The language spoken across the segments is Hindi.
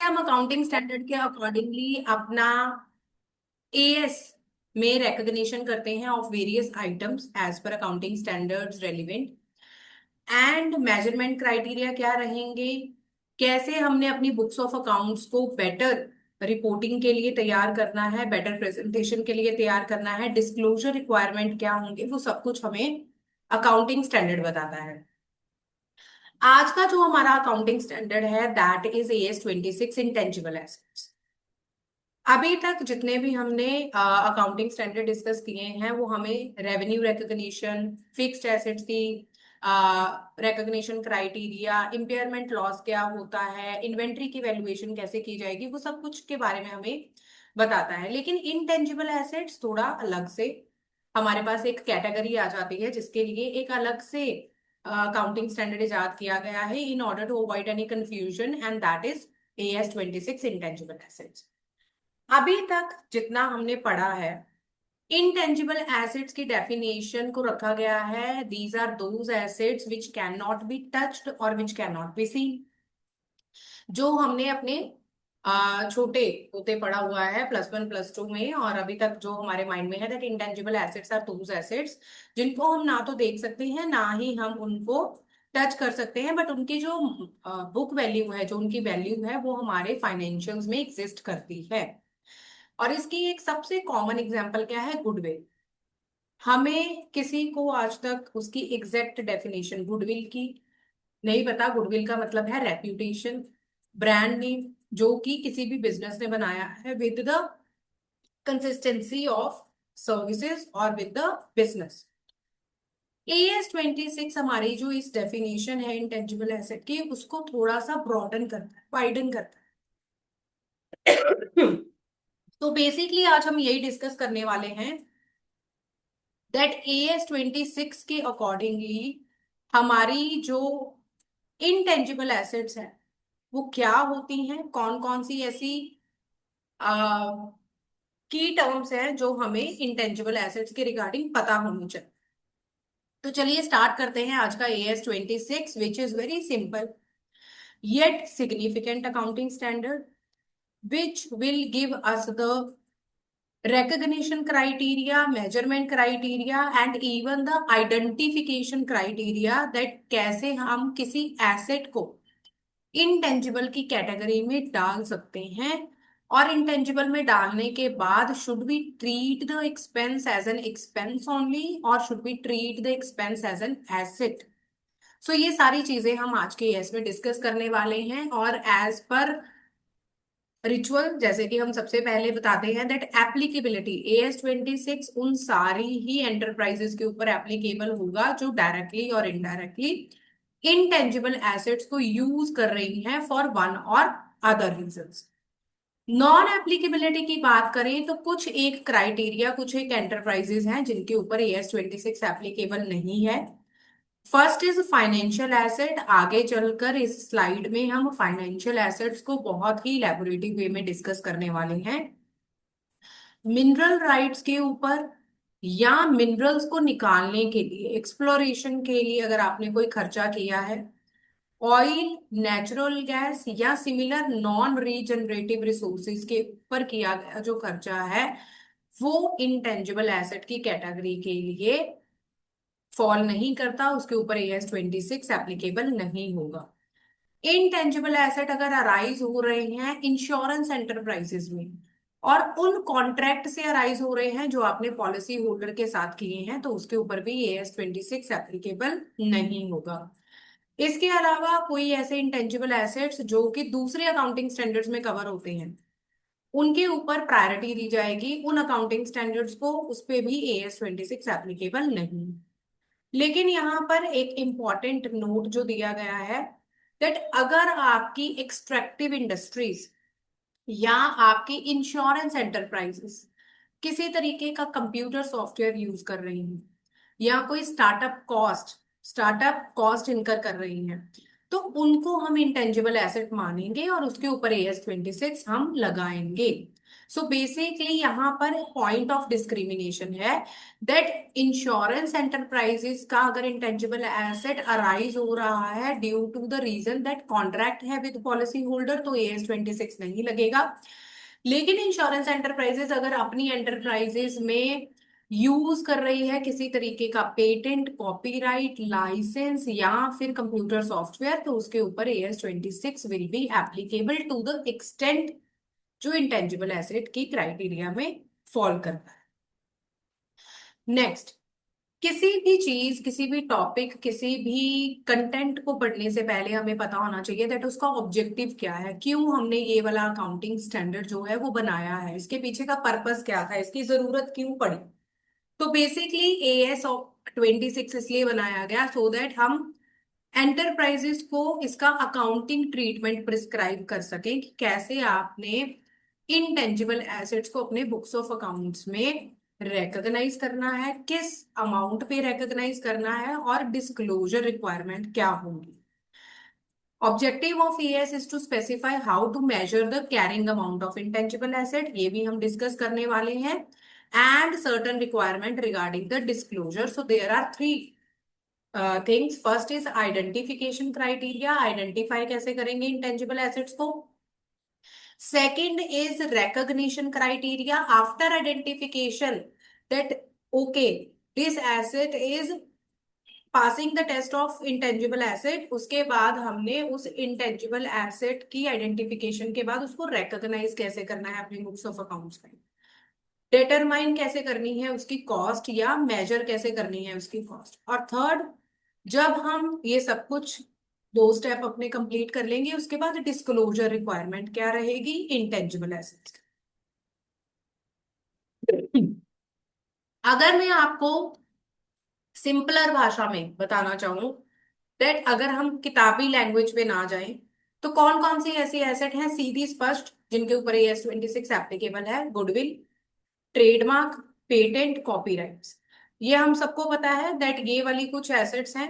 हम अकाउंटिंग स्टैंडर्ड के अकॉर्डिंगली अपना एएस में रिकॉग्निशन करते हैं of various items as per accounting standards relevant. And measurement criteria क्या रहेंगे, कैसे हमने अपनी बुक्स ऑफ अकाउंट्स को बेटर रिपोर्टिंग के लिए तैयार करना है, बेटर प्रेजेंटेशन के लिए तैयार करना है, डिस्क्लोजर रिक्वायरमेंट क्या होंगे, वो सब कुछ हमें अकाउंटिंग स्टैंडर्ड बताता है। आज का जो हमारा अकाउंटिंग स्टैंडर्ड है that is AS 26 intangible assets. अभी तक जितने भी हमने अकाउंटिंग स्टैंडर्ड डिस्कस किए हैं वो हमें रेवेन्यू रिकॉग्निशन, फिक्स्ड एसेट्स की रिकॉग्निशन क्राइटेरिया, इम्पेयरमेंट लॉस क्या होता है, इन्वेंट्री की वैल्यूएशन कैसे की जाएगी, वो सब कुछ के बारे में हमें बताता है। लेकिन इनटेंजिबल एसेट्स थोड़ा अलग से हमारे पास एक कैटेगरी आ जाती है जिसके लिए एक अलग से अकाउंटिंग स्टैंडर्ड इजाद किया गया है in order to avoid any confusion, and that is AS 26 intangible assets. अभी तक जितना हमने पढ़ा है, इनटेंजिबल एसेट्स की डेफिनेशन को रखा गया है, these are those assets which can not be touched और which can not be seen. जो हमने अपने छोटे होते पढ़ा हुआ है +1 +2 में, और अभी तक जो हमारे माइंड में है that intangible assets are those assets जिनको हम ना तो देख सकते हैं ना ही हम उनको टच कर सकते हैं, बट उनकी जो बुक वैल्यू है, जो उनकी वैल्यू है, वो हमारे फाइनेंशियल्स में एग्जिस्ट करती है। और इसकी एक सबसे कॉमन एग्जांपल क्या है, गुडविल। हमें किसी को आज तक उसकी एग्जैक्ट डेफिनेशन गुडविल की नहीं पता। गुडविल का मतलब है रेप्यूटेशन, ब्रांड नेम, जो कि किसी भी बिजनेस ने बनाया है with the consistency of services और विद द बिजनेस। AS 26 हमारी जो इस डेफिनेशन है इंटेंजिबल एसेट की, उसको थोड़ा सा ब्रॉडन करता है, वाइडन करता है। तो बेसिकली आज हम यही डिस्कस करने वाले हैं दैट AS 26 के अकॉर्डिंगली हमारी जो इनटेंजिबल एसेट्स हैं वो क्या होती हैं, कौन कौन सी ऐसी की टर्म्स हैं जो हमें इंटेंजिबल एसेट्स के रिगार्डिंग पता होनी चाहिए। तो चलिए स्टार्ट करते हैं आज का AS 26 which is very simple yet significant accounting standard which will give us the recognition criteria, measurement criteria and even the identification criteria that कैसे हम किसी एसेट को इनटेंजिबल की कैटेगरी में डाल सकते हैं, और इंटेंजिबल में डालने के बाद should be treat the expense as an expense only और should be treat the expense as an asset. So ये सारी चीजें हम आज के एस में डिस्कस करने वाले हैं। और एज पर रिचुअल, जैसे कि हम सबसे पहले बताते हैं दैट एप्लीकेबिलिटी AS 26 उन सारी ही एंटरप्राइजेस के ऊपर एप्लीकेबल होगा जो डायरेक्टली और इनडायरेक्टली इनटेंजिबल एसेट्स को यूज कर रही हैं फॉर वन और अदर रीजंस। नॉन एप्लीकेबिलिटी की बात करें तो कुछ एक क्राइटेरिया, कुछ एक एंटरप्राइजेस हैं जिनके ऊपर AS 26 एप्लीकेबल नहीं है। First is financial asset. आगे चलकर इस स्लाइड में हम फाइनेंशियल एसेट्स को बहुत ही इलेबोरेटिव वे में डिस्कस करने वाले हैं। मिनरल राइट्स के ऊपर या मिनरल्स को निकालने के लिए, एक्सप्लोरेशन के लिए अगर आपने कोई खर्चा किया है, ऑयल, नेचुरल गैस या सिमिलर नॉन रीजनरेटिव रिसोर्सेज के ऊपर किया गया जो खर्चा है, वो इंटेंजिबल एसेट की कैटेगरी के लिए फॉल नहीं करता, उसके ऊपर AS 26 एप्लीकेबल नहीं होगा। इनटेंजिबल एसेट अगर अराइज हो रहे हैं इंश्योरेंस एंटरप्राइजेस में और उन कॉन्ट्रैक्ट से अराइज हो रहे हैं जो आपने पॉलिसी होल्डर के साथ किए हैं, तो उसके ऊपर भी AS 26 एप्लीकेबल नहीं होगा। इसके अलावा कोई ऐसे इंटेंजिबल एसेट्स जो कि दूसरे अकाउंटिंग स्टैंडर्ड्स में कवर होते हैं, उनके ऊपर प्रायोरिटी दी जाएगी। उन अकाउंटिंग स्टैंडर्ड्स को उस पे भी AS 26 एप्लीकेबल नहीं। लेकिन यहाँ पर एक इंपॉर्टेंट नोट जो दिया गया है दैट अगर आपकी एक्सट्रैक्टिव इंडस्ट्रीज या आपकी इंश्योरेंस एंटरप्राइजेस किसी तरीके का कंप्यूटर सॉफ्टवेयर यूज कर रही हैं या कोई स्टार्टअप कॉस्ट इनकर कर रही हैं, तो उनको हम इंटेंजिबल एसेट मानेंगे और उसके ऊपर AS26 हम लगाएंगे। सो बेसिकली यहाँ पर पॉइंट ऑफ डिस्क्रिमिनेशन है दैट इंश्योरेंस एंटरप्राइजेस का अगर इंटेंजिबल एसेट अराइज हो रहा है due to the reason that contract है विद पॉलिसी होल्डर, तो AS26 नहीं लगेगा। लेकिन इंश्योरेंस एंटरप्राइजेस अगर अपनी एंटरप्राइजेस में यूज कर रही है किसी तरीके का पेटेंट, कॉपीराइट, लाइसेंस या फिर कंप्यूटर सॉफ्टवेयर, तो उसके ऊपर AS26 will be applicable to the extent जो इंटेंजिबल एसेट की क्राइटेरिया में फॉल करता है। नेक्स्ट, किसी भी चीज, किसी भी टॉपिक, किसी भी कंटेंट को पढ़ने से पहले हमें पता होना चाहिए दैट उसका ऑब्जेक्टिव क्या है, क्यों हमने ये वाला अकाउंटिंग स्टैंडर्ड जो है वो बनाया है, इसके पीछे का पर्पस क्या था, इसकी जरूरत क्यों पड़ी। तो बेसिकली AS26 इसलिए बनाया गया सो दैट हम एंटरप्राइजेस को इसका अकाउंटिंग ट्रीटमेंट प्रिस्क्राइब कर सकें कि कैसे आपने इनटेंजिबल एसेट्स को अपने बुक्स ऑफ अकाउंट्स में रिकॉग्नाइज करना है, किस अमाउंट पे रिकॉग्नाइज करना है और डिस्क्लोजर रिक्वायरमेंट क्या होंगी। Objective of ES is to specify how to measure the carrying amount of intangible asset, ये भी हम डिस्कस करने वाले हैं, and certain requirement regarding the disclosure. So there are three things. First is identification criteria, identify कैसे करेंगे इंटेंजिबल एसेट्स को। Second is recognition criteria after identification that okay this asset is passing the test of intangible asset, उसके बाद हमने उस intangible asset की आइडेंटिफिकेशन के बाद उसको recognize कैसे करना है अपनी बुक्स ऑफ अकाउंट्स में, डिटरमाइन कैसे करनी है उसकी कॉस्ट या मेजर कैसे करनी है उसकी कॉस्ट। और थर्ड, जब हम ये सब कुछ दो स्टेप अपने कंप्लीट कर लेंगे उसके बाद डिस्क्लोजर रिक्वायरमेंट क्या रहेगी इंटेंजिबल एसेट्स। अगर मैं आपको सिंपलर भाषा में बताना चाहूं दैट अगर हम किताबी लैंग्वेज पे ना जाएं तो कौन कौन सी ऐसी एसेट हैं सीधी स्पष्ट जिनके ऊपर AS26 एप्लीकेबल है। गुडविल, ट्रेडमार्क, पेटेंट, कॉपीराइट्स, ये हम सबको पता है दैट ये वाली कुछ एसेट्स हैं।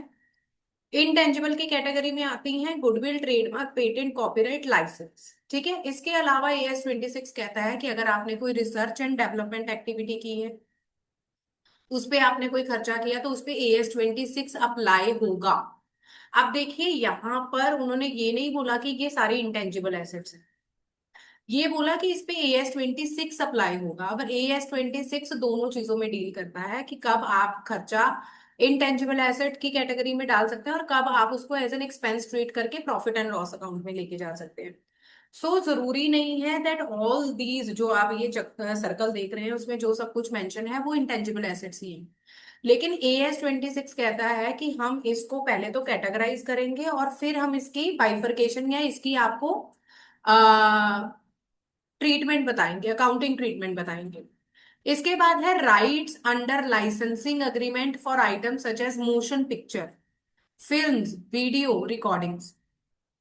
इनटेंजिबल की कैटेगरी में आती हैं goodwill, trademark, patent, copyright, licence. ठीक है, इसके अलावा AS26 कहता है कि अगर आपने कोई रिसर्च एंड डेवलपमेंट एक्टिविटी की है, उस पे आपने कोई खर्चा किया, तो उस पे AS26 अप्लाई होगा। अब देखिए यहाँ पर उन्होंने ये नहीं बोला कि ये सारी इंटेंजिबल एसेट्स हैं, ये बोला कि इस पे AS26 अप्लाई होगा। अब AS26 दोनों चीजों में डील करता है कि कब आप खर्चा इंटेंजिबल एसेट की कैटेगरी में डाल सकते हैं और कब आप उसको एज एन एक्सपेंस ट्रीट करके प्रॉफिट एंड लॉस अकाउंट में लेके जा सकते हैं। सो जरूरी नहीं है दैट ऑल दीज जो आप ये सर्कल देख रहे हैं उसमें जो सब कुछ मेंशन है वो इंटेंजिबल एसेट्स ही हैं। लेकिन AS26 कहता है कि हम इसको पहले तो कैटेगराइज करेंगे और फिर हम इसकी बाइफरकेशन या इसकी आपको ट्रीटमेंट बताएंगे, अकाउंटिंग ट्रीटमेंट बताएंगे। इसके बाद है rights under licensing agreement for item such as motion picture, films, video recordings.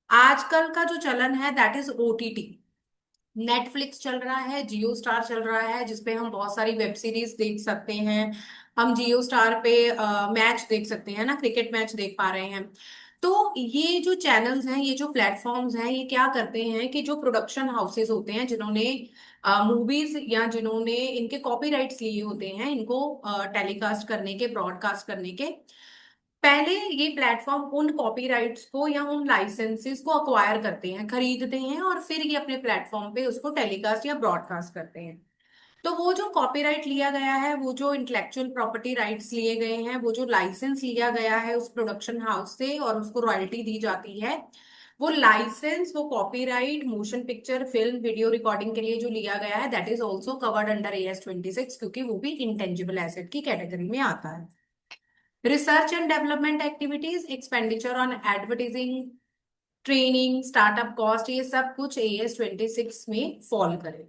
आजकल का जो चलन है दैट इज OTT। नेटफ्लिक्स चल रहा है, जियो स्टार चल रहा है, जिसपे हम बहुत सारी वेब सीरीज देख सकते हैं। हम जियो स्टार पे मैच देख सकते हैं ना, क्रिकेट मैच देख पा रहे हैं। तो ये जो चैनल्स हैं, ये जो प्लेटफॉर्म्स हैं, ये क्या करते हैं कि जो प्रोडक्शन हाउसेस होते हैं जिन्होंने मूवीज या जिन्होंने इनके कॉपीराइट्स लिए होते हैं इनको टेलीकास्ट करने के, ब्रॉडकास्ट करने के, पहले ये प्लेटफॉर्म उन कॉपीराइट्स को या उन लाइसेंसेस को अक्वायर करते हैं, खरीदते हैं और फिर ये अपने प्लेटफॉर्म पे उसको टेलीकास्ट या ब्रॉडकास्ट करते हैं। तो वो जो कॉपीराइट लिया गया है, वो जो इंटेलेक्चुअल प्रॉपर्टी राइट्स लिए गए हैं, वो जो लाइसेंस लिया गया है उस प्रोडक्शन हाउस से और उसको रॉयल्टी दी जाती है, वो लाइसेंस, वो copyright motion picture, film, video recording के लिए जो लिया गया है that is also covered under AS26 क्योंकि वो भी इंटेंजिबल एसेट की कैटेगरी में आता है। Research and development activities, expenditure on advertising, training, startup cost, ये सब कुछ AS26 में फॉल करे।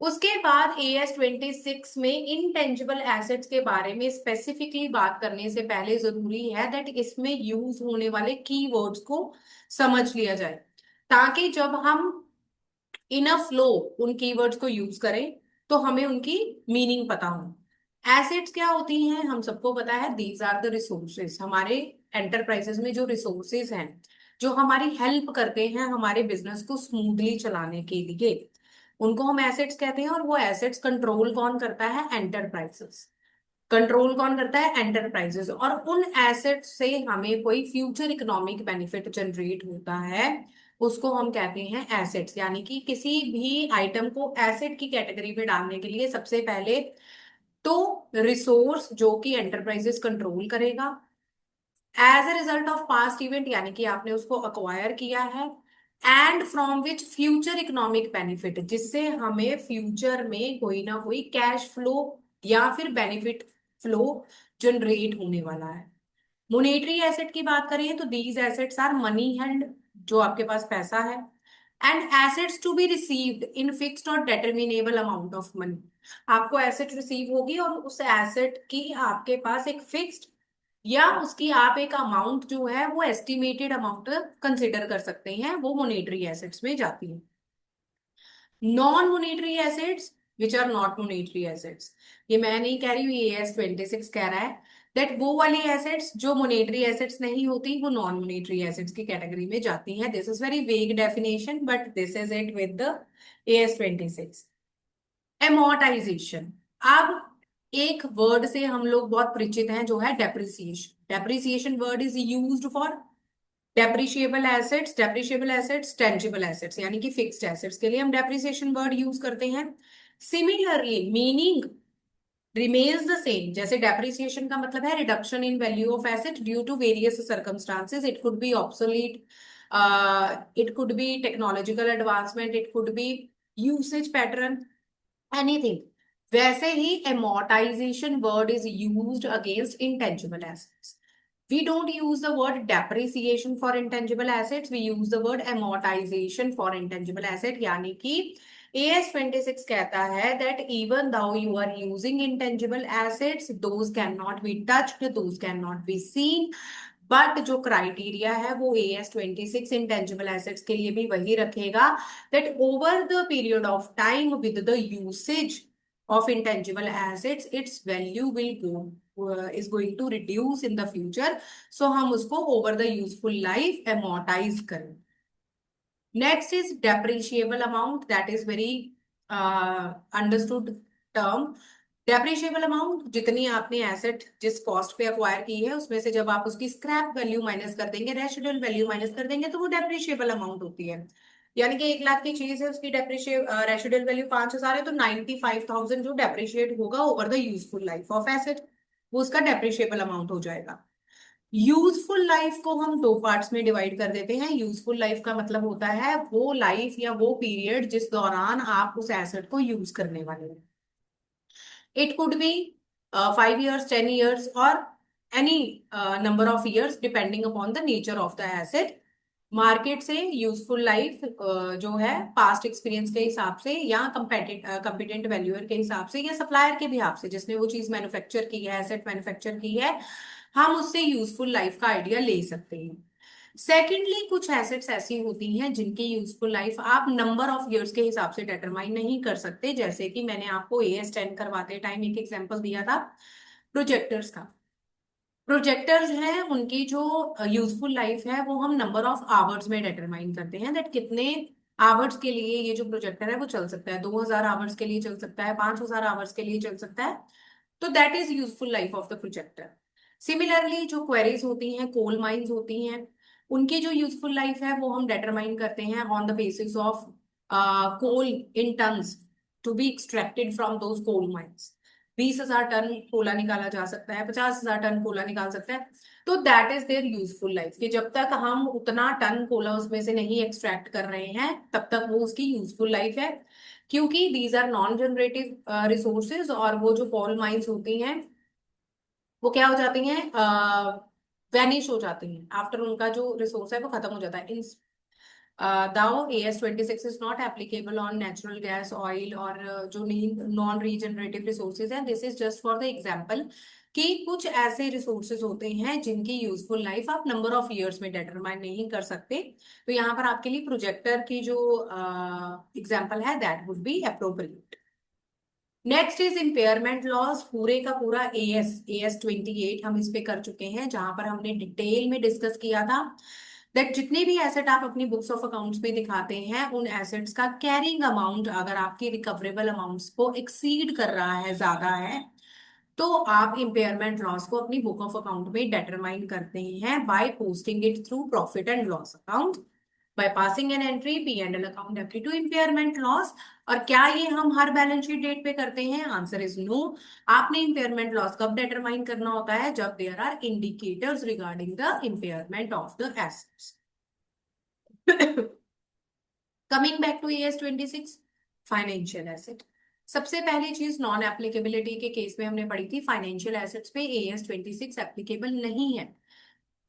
उसके बाद AS26 में इंटेंजिबल एसेट्स के बारे में स्पेसिफिकली बात करने से पहले जरूरी है दैट इसमें यूज होने वाले कीवर्ड्स को समझ लिया जाए ताकि जब हम इन अ फ्लो उन कीवर्ड्स को यूज करें तो हमें उनकी मीनिंग पता हो। एसेट्स क्या होती हैं हम सबको पता है, दीज आर द रिसोर्सेज। हमारे एंटरप्राइजेस में जो रिसोर्सेज हैं जो हमारी हेल्प करते हैं हमारे बिजनेस को स्मूथली चलाने के लिए, उनको हम एसेट्स कहते हैं। और वो एसेट्स कंट्रोल कौन करता है? एंटरप्राइजेस। कंट्रोल कौन करता है? एंटरप्राइजेस। और उन एसेट से हमें कोई फ्यूचर इकोनॉमिक बेनिफिट जनरेट होता है, उसको हम कहते हैं एसेट्स। यानी कि किसी भी आइटम को एसेट की कैटेगरी में डालने के लिए सबसे पहले तो रिसोर्स जो कि एंटरप्राइजेस कंट्रोल करेगा as a result of past event, यानी कि आपने उसको अक्वायर किया है, and from which future economic benefit, जिससे हमें फ्यूचर में कोई ना कोई कैश फ्लो या फिर बेनिफिट फ्लो जनरेट होने वाला है। मोनेटरी एसेट की बात करें तो these assets are money hand, जो आपके पास पैसा है, and assets to be received in fixed और डिटरमिनेबल अमाउंट ऑफ मनी। आपको एसेट रिसीव होगी और उस एसेट की आपके पास एक फिक्स्ड या उसकी आप एक अमाउंट जो है वो एस्टिमेटेड अमाउंट कंसिडर कर सकते हैं, वो मोनेटरी एसेट्स में जाती है। Non monetary assets which are not monetary assets, ये मैं नहीं कह रही हूँ, ये AS 26 कह रहा है दैट वो वाली एसेट्स जो मोनेटरी एसेट्स नहीं होती वो नॉन मोनेटरी एसेट्स की कैटेगरी में जाती हैं। This is very vague definition but this is it with the AS 26। Amortisation. अब एक वर्ड से हम लोग बहुत परिचित हैं जो है depreciation. Depreciation word is used for depreciable assets, depreciable assets, tangible assets, यानी कि फिक्स्ड एसेट्स के लिए हम डेप्रिसिएशन वर्ड यूज करते हैं। Similarly meaning remains the same. जैसे डेप्रिसिएशन का मतलब है reduction in value of asset due to various circumstances, it could be obsolete, it could be technological advancement, it could be usage pattern, anything. वैसे ही amortization word is used against intangible assets. We don't use the word depreciation for intangible assets, we use the word amortization for intangible asset। यानी कि AS 26 कहता है that even though you are using intangible assets, those cannot be touched, those cannot be seen, but जो क्राइटेरिया है वो AS 26 इंटेंजिबल एसेट्स के लिए भी वही रखेगा, that over the period of time with the usage of intangible assets its value will go is going to reduce in the future, so हम उसको over the useful life amortize करें। next is depreciable amount, that is very understood term। Depreciable amount, जितनी आपने एसेट जिस कॉस्ट पे अक्वायर की है उसमें से जब आप उसकी स्क्रैप वैल्यू माइनस कर देंगे, रेसिडुअल वैल्यू माइनस कर देंगे, तो वो डेप्रिशिएबल अमाउंट होती है। यानी कि 1 लाख की चीज है, उसकी रेसिडुअल वैल्यू 5,000 है, तो 95,000 जो डेप्रिशिएट होगा over the useful life of asset, वो उसका डेप्रिशिएबल अमाउंट हो जाएगा। यूजफुल लाइफ को हम दो पार्ट्स में डिवाइड कर देते हैं। यूजफुल लाइफ का मतलब होता है वो लाइफ या वो पीरियड जिस दौरान आप उस एसेट को यूज करने वाले हैं। It could be 5 years, 10 years, or any number of years depending upon the nature of the asset। Market से यूजफुल लाइफ जो है पास्ट एक्सपीरियंस के हिसाब से या कंपिटेंट वैल्यूअर के हिसाब से या सप्लायर के भी हिसाब से, जिसने वो चीज मैन्युफैक्चर की है, एसेट मैन्युफैक्चर की है, हम उससे यूजफुल लाइफ का आइडिया ले सकते हैं। सेकेंडली, कुछ एसेट्स ऐसी होती हैं जिनकी यूजफुल लाइफ आप नंबर ऑफ इयर्स के हिसाब से डिटरमाइन नहीं कर सकते, जैसे कि मैंने आपको AS 10 करवाते टाइम एक एग्जांपल दिया था प्रोजेक्टर्स का। प्रोजेक्टर्स हैं, उनकी जो यूजफुल लाइफ है वो हम नंबर ऑफ आवर्स में डिटरमाइन करते हैं, दैट कितने आवर्स के लिए ये जो प्रोजेक्टर है वो चल सकता है। 2,000 आवर्स के लिए चल सकता है, 5,000 आवर्स के लिए चल सकता है, तो that is useful life of the projector. Similarly जो क्वेरीज होती हैं, कोल माइंस होती हैं, उनकी जो यूजफुल लाइफ है वो हम डिटरमाइन करते हैं on the basis of coal in tons to be extracted from those coal mines. 20,000 ton कोला निकाला जा सकता है, 50,000 टन कोला निकाल सकता है, तो that is their useful life, कि जब तक हम उतना टन कोला उसमें से नहीं एक्सट्रैक्ट कर रहे हैं तब तक वो उसकी यूजफुल लाइफ है। क्योंकि these are non generative resources, और वो जो कोल माइंस होती हैं वो क्या हो जाती हैं, वैनिश हो जाती हैं, आफ्टर उनका जो रिसोर्स है वो खत्म हो जाता है। इन दाओ AS 26 is not applicable on natural gas, oil और जो नॉन रीजनरेटिव रिसोर्सेज हैं। This is just for the example कि कुछ ऐसे रिसोर्सेज होते हैं जिनकी यूजफुल लाइफ आप नंबर ऑफ ईयर्स में डिटरमाइन नहीं कर सकते, तो यहाँ पर आपके लिए प्रोजेक्टर की जो एग्जाम्पल है that would be appropriate. Next is impairment loss. पूरे का पूरा AS 28 हम इस पे कर चुके हैं, जहां पर हमने डिटेल में डिस्कस किया था दैट जितने भी एसेट आप अपनी बुक्स ऑफ अकाउंट्स में दिखाते हैं, उन एसेट्स का कैरिंग अमाउंट अगर आपकी रिकवरेबल अमाउंट्स को एक्सीड कर रहा है, ज्यादा है, तो आप इम्पेयरमेंट लॉस को अपनी बुक ऑफ अकाउंट में डिटरमाइन करते हैं by posting it through profit and loss account, by passing an entry P and L account aptly to impairment loss. और क्या ये हम हर बैलेंस शीट डेट पे करते हैं? Answer is no. आपने इम्पेयरमेंट लॉस कब डिटरमाइन करना होता है? जब there are indicators regarding the impairment of the assets. Coming back to AS 26, financial asset. सबसे पहली चीज नॉन एप्लीकेबिलिटी के केस में हमने पढ़ी थी, फाइनेंशियल एसेट्स पे एएस 26 एप्लीकेबल नहीं है।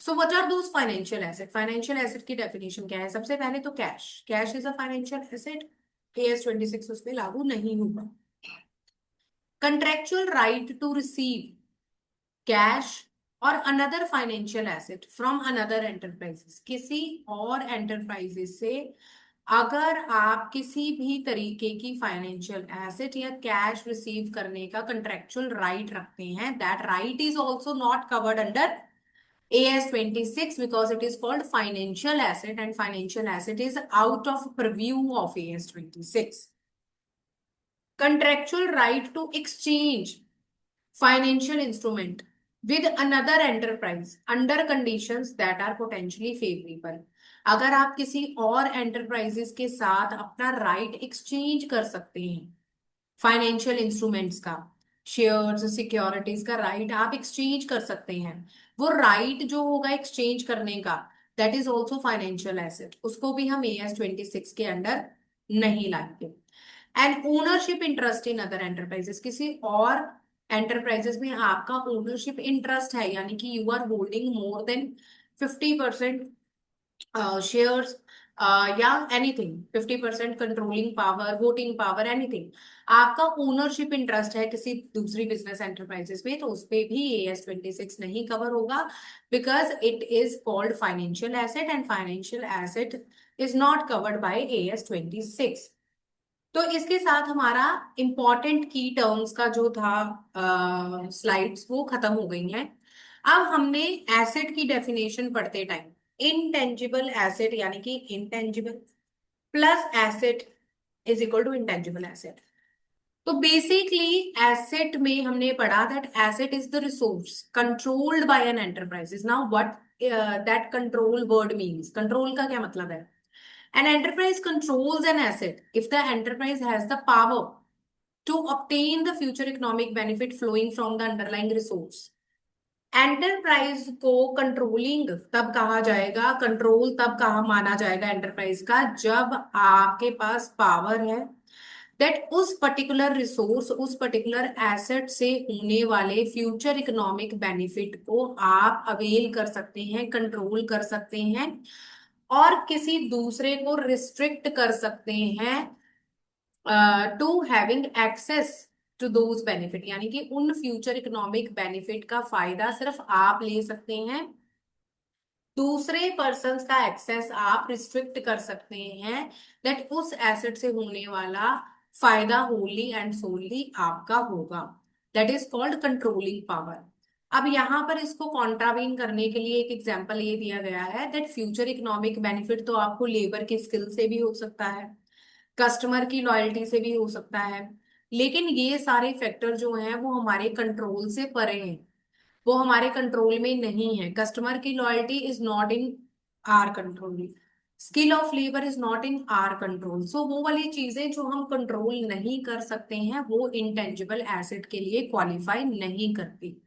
So what are those financial asset? Financial asset की डेफिनेशन क्या है? सबसे पहले तो cash, cash is a financial asset, AS 26 उस पर लागू नहीं होगा। Contractual right to receive cash और another financial asset from another enterprises, किसी और एंटरप्राइजेस से अगर आप किसी भी तरीके की फाइनेंशियल एसेट या कैश रिसीव करने का कंट्रेक्चुअल राइट रखते हैं, that right is also not covered under AS 26 because it is called financial asset and financial asset is out of purview of AS 26. Contractual right to exchange financial instrument with another enterprise under conditions that are potentially favorable. अगर आप किसी और एंटरप्राइजेस के साथ अपना राइट एक्सचेंज कर सकते हैं, फाइनेंशियल इंस्ट्रूमेंट्स का, शेयर्स, सिक्योरिटीज का राइट आप एक्सचेंज कर सकते हैं, वो राइट जो होगा एक्सचेंज करने का, that is also financial asset, उसको भी हम AS 26 के अंडर नहीं लाएंगे। And ownership interest in other enterprises, किसी और एंटरप्राइजेस में आपका ओनरशिप इंटरेस्ट है, यानी कि you are holding more than 50% shares या anything, 50% controlling power, voting power, anything, आपका ओनरशिप इंटरेस्ट है किसी दूसरी बिजनेस एंटरप्राइजेस में, तो उस पे भी AS 26 नहीं कवर होगा, because it is called financial asset and financial asset is not covered by AS 26। तो इसके साथ हमारा इंपॉर्टेंट की टर्म्स का जो था स्लाइड्स वो खत्म हो गई हैं। अब हमने एसेट की डेफिनेशन पढ़ते टाइम इनटेंजिबल एसेट यानी कि intangible plus asset is equal to intangible asset. तो बेसिकली एसेट में हमने पढ़ा that asset is the resource controlled by an enterprise. Now what that control word means, control का क्या मतलब है? An enterprise controls an asset if the enterprise has the power to obtain the future economic benefit flowing from the underlying resource. Enterprise को कंट्रोलिंग तब कहा जाएगा, कंट्रोल तब कहा माना जाएगा एंटरप्राइज का, जब आपके पास पावर है दैट उस पर्टिकुलर रिसोर्स, उस पर्टिकुलर एसेट से होने वाले फ्यूचर इकोनॉमिक बेनिफिट को आप अवेल कर सकते हैं, कंट्रोल कर सकते हैं और किसी दूसरे को रिस्ट्रिक्ट कर सकते हैं to having access to those benefit, यानी कि उन फ्यूचर इकोनॉमिक बेनिफिट का फायदा सिर्फ आप ले सकते हैं, दूसरे पर्सन का एक्सेस आप रिस्ट्रिक्ट कर सकते हैं, दैट उस एसेट से होने वाला फायदा होली एंड सोली आपका होगा, that is called controlling power. अब यहाँ पर इसको कॉन्ट्रावीन करने के लिए एक एग्जांपल ये दिया गया है दैट फ्यूचर इकोनॉमिक बेनिफिट तो आपको लेबर की स्किल से भी हो सकता है, कस्टमर की लॉयल्टी से भी हो सकता है, लेकिन ये सारे फैक्टर जो हैं वो हमारे कंट्रोल से परे हैं, वो हमारे कंट्रोल में नहीं है। कस्टमर की loyalty is not in our control, skill of labour is not in our control. So वो वाली चीजें जो हम कंट्रोल नहीं कर सकते हैं वो इंटेंजिबल एसेट के लिए क्वालिफाई नहीं करती।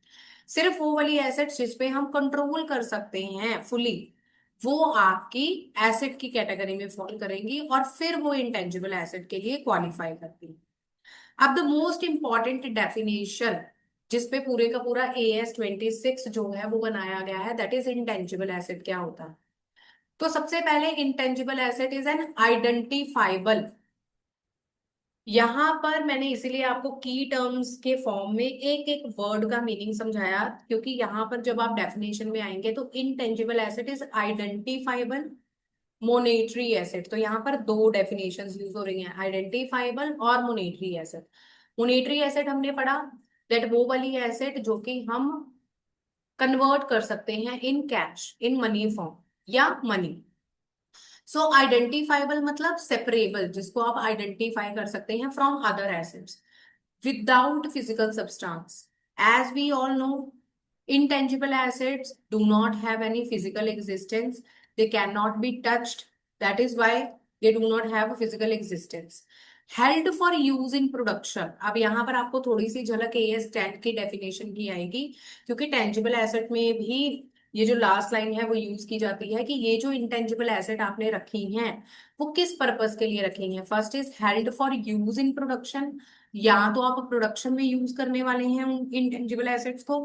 सिर्फ वो वाली एसेट जिसपे हम कंट्रोल कर सकते हैं फुली, वो आपकी एसेट की कैटेगरी में फॉल करेंगी और फिर वो इंटेंजिबल एसेट के लिए क्वालिफाई करती है। अब द मोस्ट इंपॉर्टेंट डेफिनेशन जिसपे पूरे का पूरा AS 26 जो है वो बनाया गया है, दैट इज इंटेंजिबल एसेट क्या होता है। तो सबसे पहले intangible asset is an identifiable. यहां पर मैंने इसीलिए आपको की टर्म्स के फॉर्म में एक एक वर्ड का मीनिंग समझाया, क्योंकि यहां पर जब आप डेफिनेशन में आएंगे तो intangible asset is identifiable monetary asset, तो यहाँ पर दो डेफिनेशंस यूज हो रही हैं, आइडेंटिफाइबल और मोनेटरी एसेट। मोनेटरी एसेट हमने पढ़ा दैट वो वाली एसेट जो कि हम कन्वर्ट कर सकते हैं in cash, in money form, या मनी। सो आइडेंटिफाइबल मतलब सेपरेबल, जिसको आप आइडेंटिफाई कर सकते हैं from other assets without physical substance. As we all know, intangible assets do not have any physical existence. They cannot be touched. That is why they do not have a physical existence. Held for use in production. अब यहाँ पर आपको थोड़ी सी झलक AS10 की डेफिनेशन की आएगी, क्योंकि टेंजिबल एसेट में भी ये जो लास्ट लाइन है वो यूज की जाती है कि ये जो इंटेंजिबल एसेट आपने रखी हैं वो किस पर्पस के लिए रखी हैं। First is held for use in production, या तो आप प्रोडक्शन में यूज करने वाले हैं इंटेंजिबल एसेट्स को,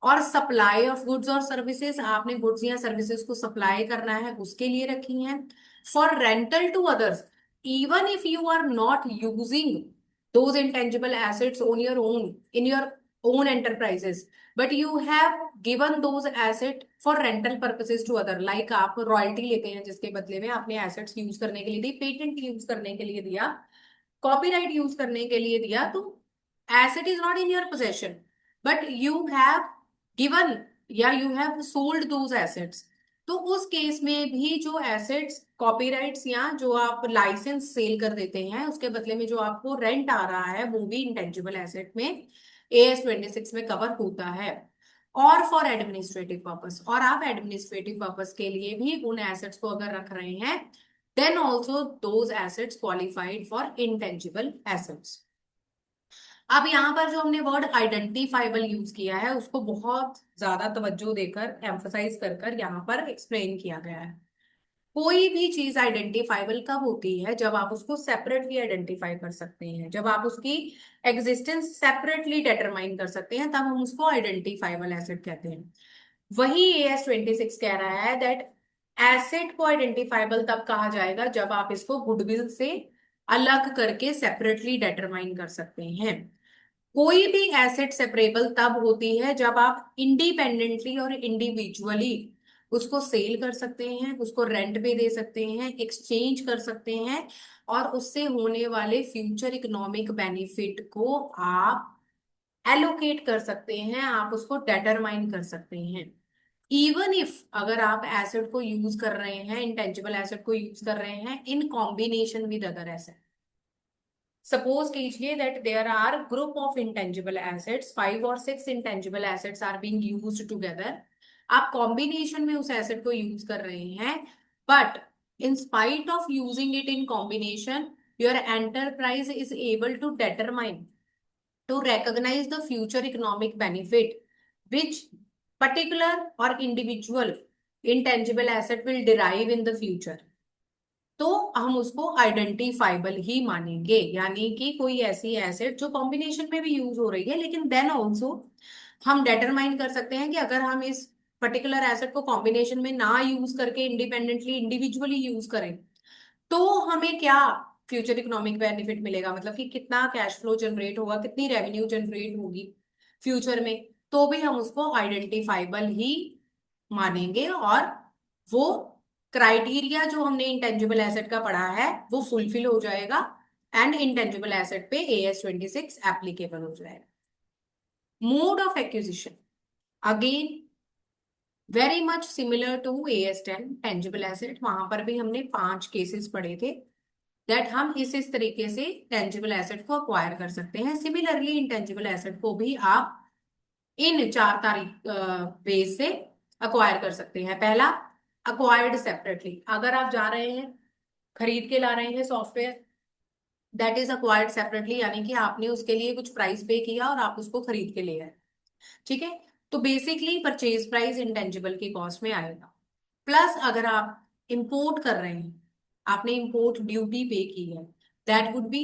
और सप्लाई ऑफ गुड्स और सर्विसेज, आपने गुड्स या सर्विसेज को सप्लाई करना है उसके लिए रखी हैं। For rental to others, even if you are not using those intangible assets on your own in your own enterprises, but you have given those asset for rental purposes to other. Like आप रॉयल्टी लेते हैं जिसके बदले में आपने एसेट्स यूज करने के लिए दी, पेटेंट यूज करने के लिए दिया, कॉपीराइट यूज करने के लिए दिया, तो asset is not in your possession but you have given या you have sold those assets. तो उस केस में भी जो एसेट्स कॉपीराइट्स या जो आप लाइसेंस सेल कर देते हैं उसके बदले में जो आपको रेंट आ रहा है वो भी इंटेंजिबल एसेट में AS26 में कवर होता है। और फॉर एडमिनिस्ट्रेटिव पर्पस, और आप एडमिनिस्ट्रेटिव पर्पस के लिए भी उन एसेट्स को अगर रख रहे हैं, then also those assets qualified for intangible assets. अब यहाँ पर जो हमने वर्ड आइडेंटिफाइबल यूज किया है उसको बहुत ज्यादा तवज्जो देकर एम्फसाइज कर कर यहाँ पर एक्सप्लेन किया गया है। कोई भी चीज आइडेंटिफाइबल कब होती है? जब आप उसको सेपरेटली आइडेंटिफाई कर सकते हैं, जब आप उसकी एग्जिस्टेंस सेपरेटली डिटरमाइन कर सकते हैं, तब हम उसको आइडेंटिफाइबल एसेट कहते हैं। वही AS26 कह रहा है दैट एसेट को आइडेंटिफाइबल तब कहा जाएगा जब आप इसको गुडविल से अलग करके सेपरेटली डिटरमाइन कर सकते हैं। कोई भी एसेट सेपरेबल तब होती है जब आप इंडिपेंडेंटली और इंडिविजुअली उसको सेल कर सकते हैं, उसको रेंट पे दे सकते हैं, एक्सचेंज कर सकते हैं, और उससे होने वाले फ्यूचर इकोनॉमिक बेनिफिट को आप एलोकेट कर सकते हैं, आप उसको डिटरमाइन कर सकते हैं। इवन इफ अगर आप एसेट को यूज कर रहे हैं, इंटेंजिबल एसेट को यूज कर रहे हैं in combination with other asset. Suppose कीजिए that there are group of intangible assets, 5 और 6 intangible assets are being used together. आप कॉम्बिनेशन में उस एसेट को यूज कर रहे हैं, but in spite of using it in combination your enterprise is able to determine to recognize the future economic benefit which particular or individual intangible asset will derive in the future, तो हम उसको आइडेंटिफाइबल ही मानेंगे। यानी कि कोई ऐसी एसेट जो कॉम्बिनेशन में भी यूज हो रही है, लेकिन देन ऑल्सो हम डिटरमाइन कर सकते हैं कि अगर हम इस पर्टिकुलर एसेट को कॉम्बिनेशन में ना यूज करके इंडिपेंडेंटली इंडिविजुअली यूज करें तो हमें क्या फ्यूचर इकोनॉमिक बेनिफिट मिलेगा, मतलब कि कितना कैश फ्लो जनरेट होगा, कितनी रेवेन्यू जनरेट होगी फ्यूचर में, तो भी हम उसको आइडेंटिफाइबल ही मानेंगे, और वो क्राइटेरिया जो हमने इंटेंजिबल एसेट का पढ़ा है वो फुलफिल हो जाएगा एंड इंटेंजिबल एसेट पे AS26 एप्लीकेबल हो जाएगा। Mode of acquisition again very much similar to AS10 tangible asset. वहां पर भी हमने 5 केसेस पढ़े थे दैट हम इस तरीके से टेंजिबल एसेट को अक्वायर कर सकते हैं। सिमिलरली इंटेंजिबल एसेट को भी आप इन 4 तारीख बेस से अक्वायर कर सकते हैं। पहला, अक्वायर्ड सेपरेटली, अगर आप जा रहे हैं खरीद के ला रहे हैं software, that is acquired separately, यानी कि आपने उसके लिए कुछ प्राइस पे किया और आप उसको खरीद के ले आए। ठीक है, तो बेसिकली परचेज प्राइस इंटेंजिबल की कॉस्ट में आएगा। प्लस अगर आप इंपोर्ट कर रहे हैं, आपने इंपोर्ट ड्यूटी पे की है, that would be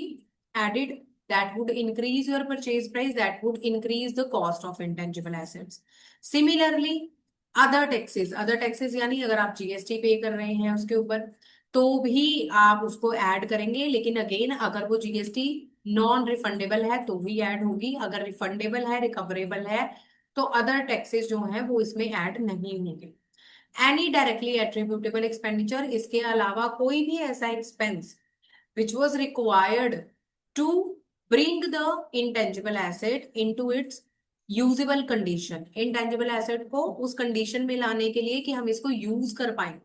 added, that would increase your purchase price, that would increase the cost of intangible assets. Similarly other taxes यानी अगर आप GST पे कर रहे हैं उसके ऊपर तो भी आप उसको ऐड करेंगे, लेकिन अगेन अगर वो GST नॉन रिफंडेबल है तो भी ऐड होगी, अगर रिफंडेबल है, रिकवरेबल है, तो अदर टैक्सेस जो हैं वो इसमें ऐड नहीं होंगे। एनी डायरेक्टली एट्रीब्यूटेबल एक्सपेंडिचर, इसके अलावा कोई भी ऐसा expense which was required to bring the intangible asset into its usable condition, intangible asset को उस कंडीशन में लाने के लिए कि हम इसको यूज कर पाए,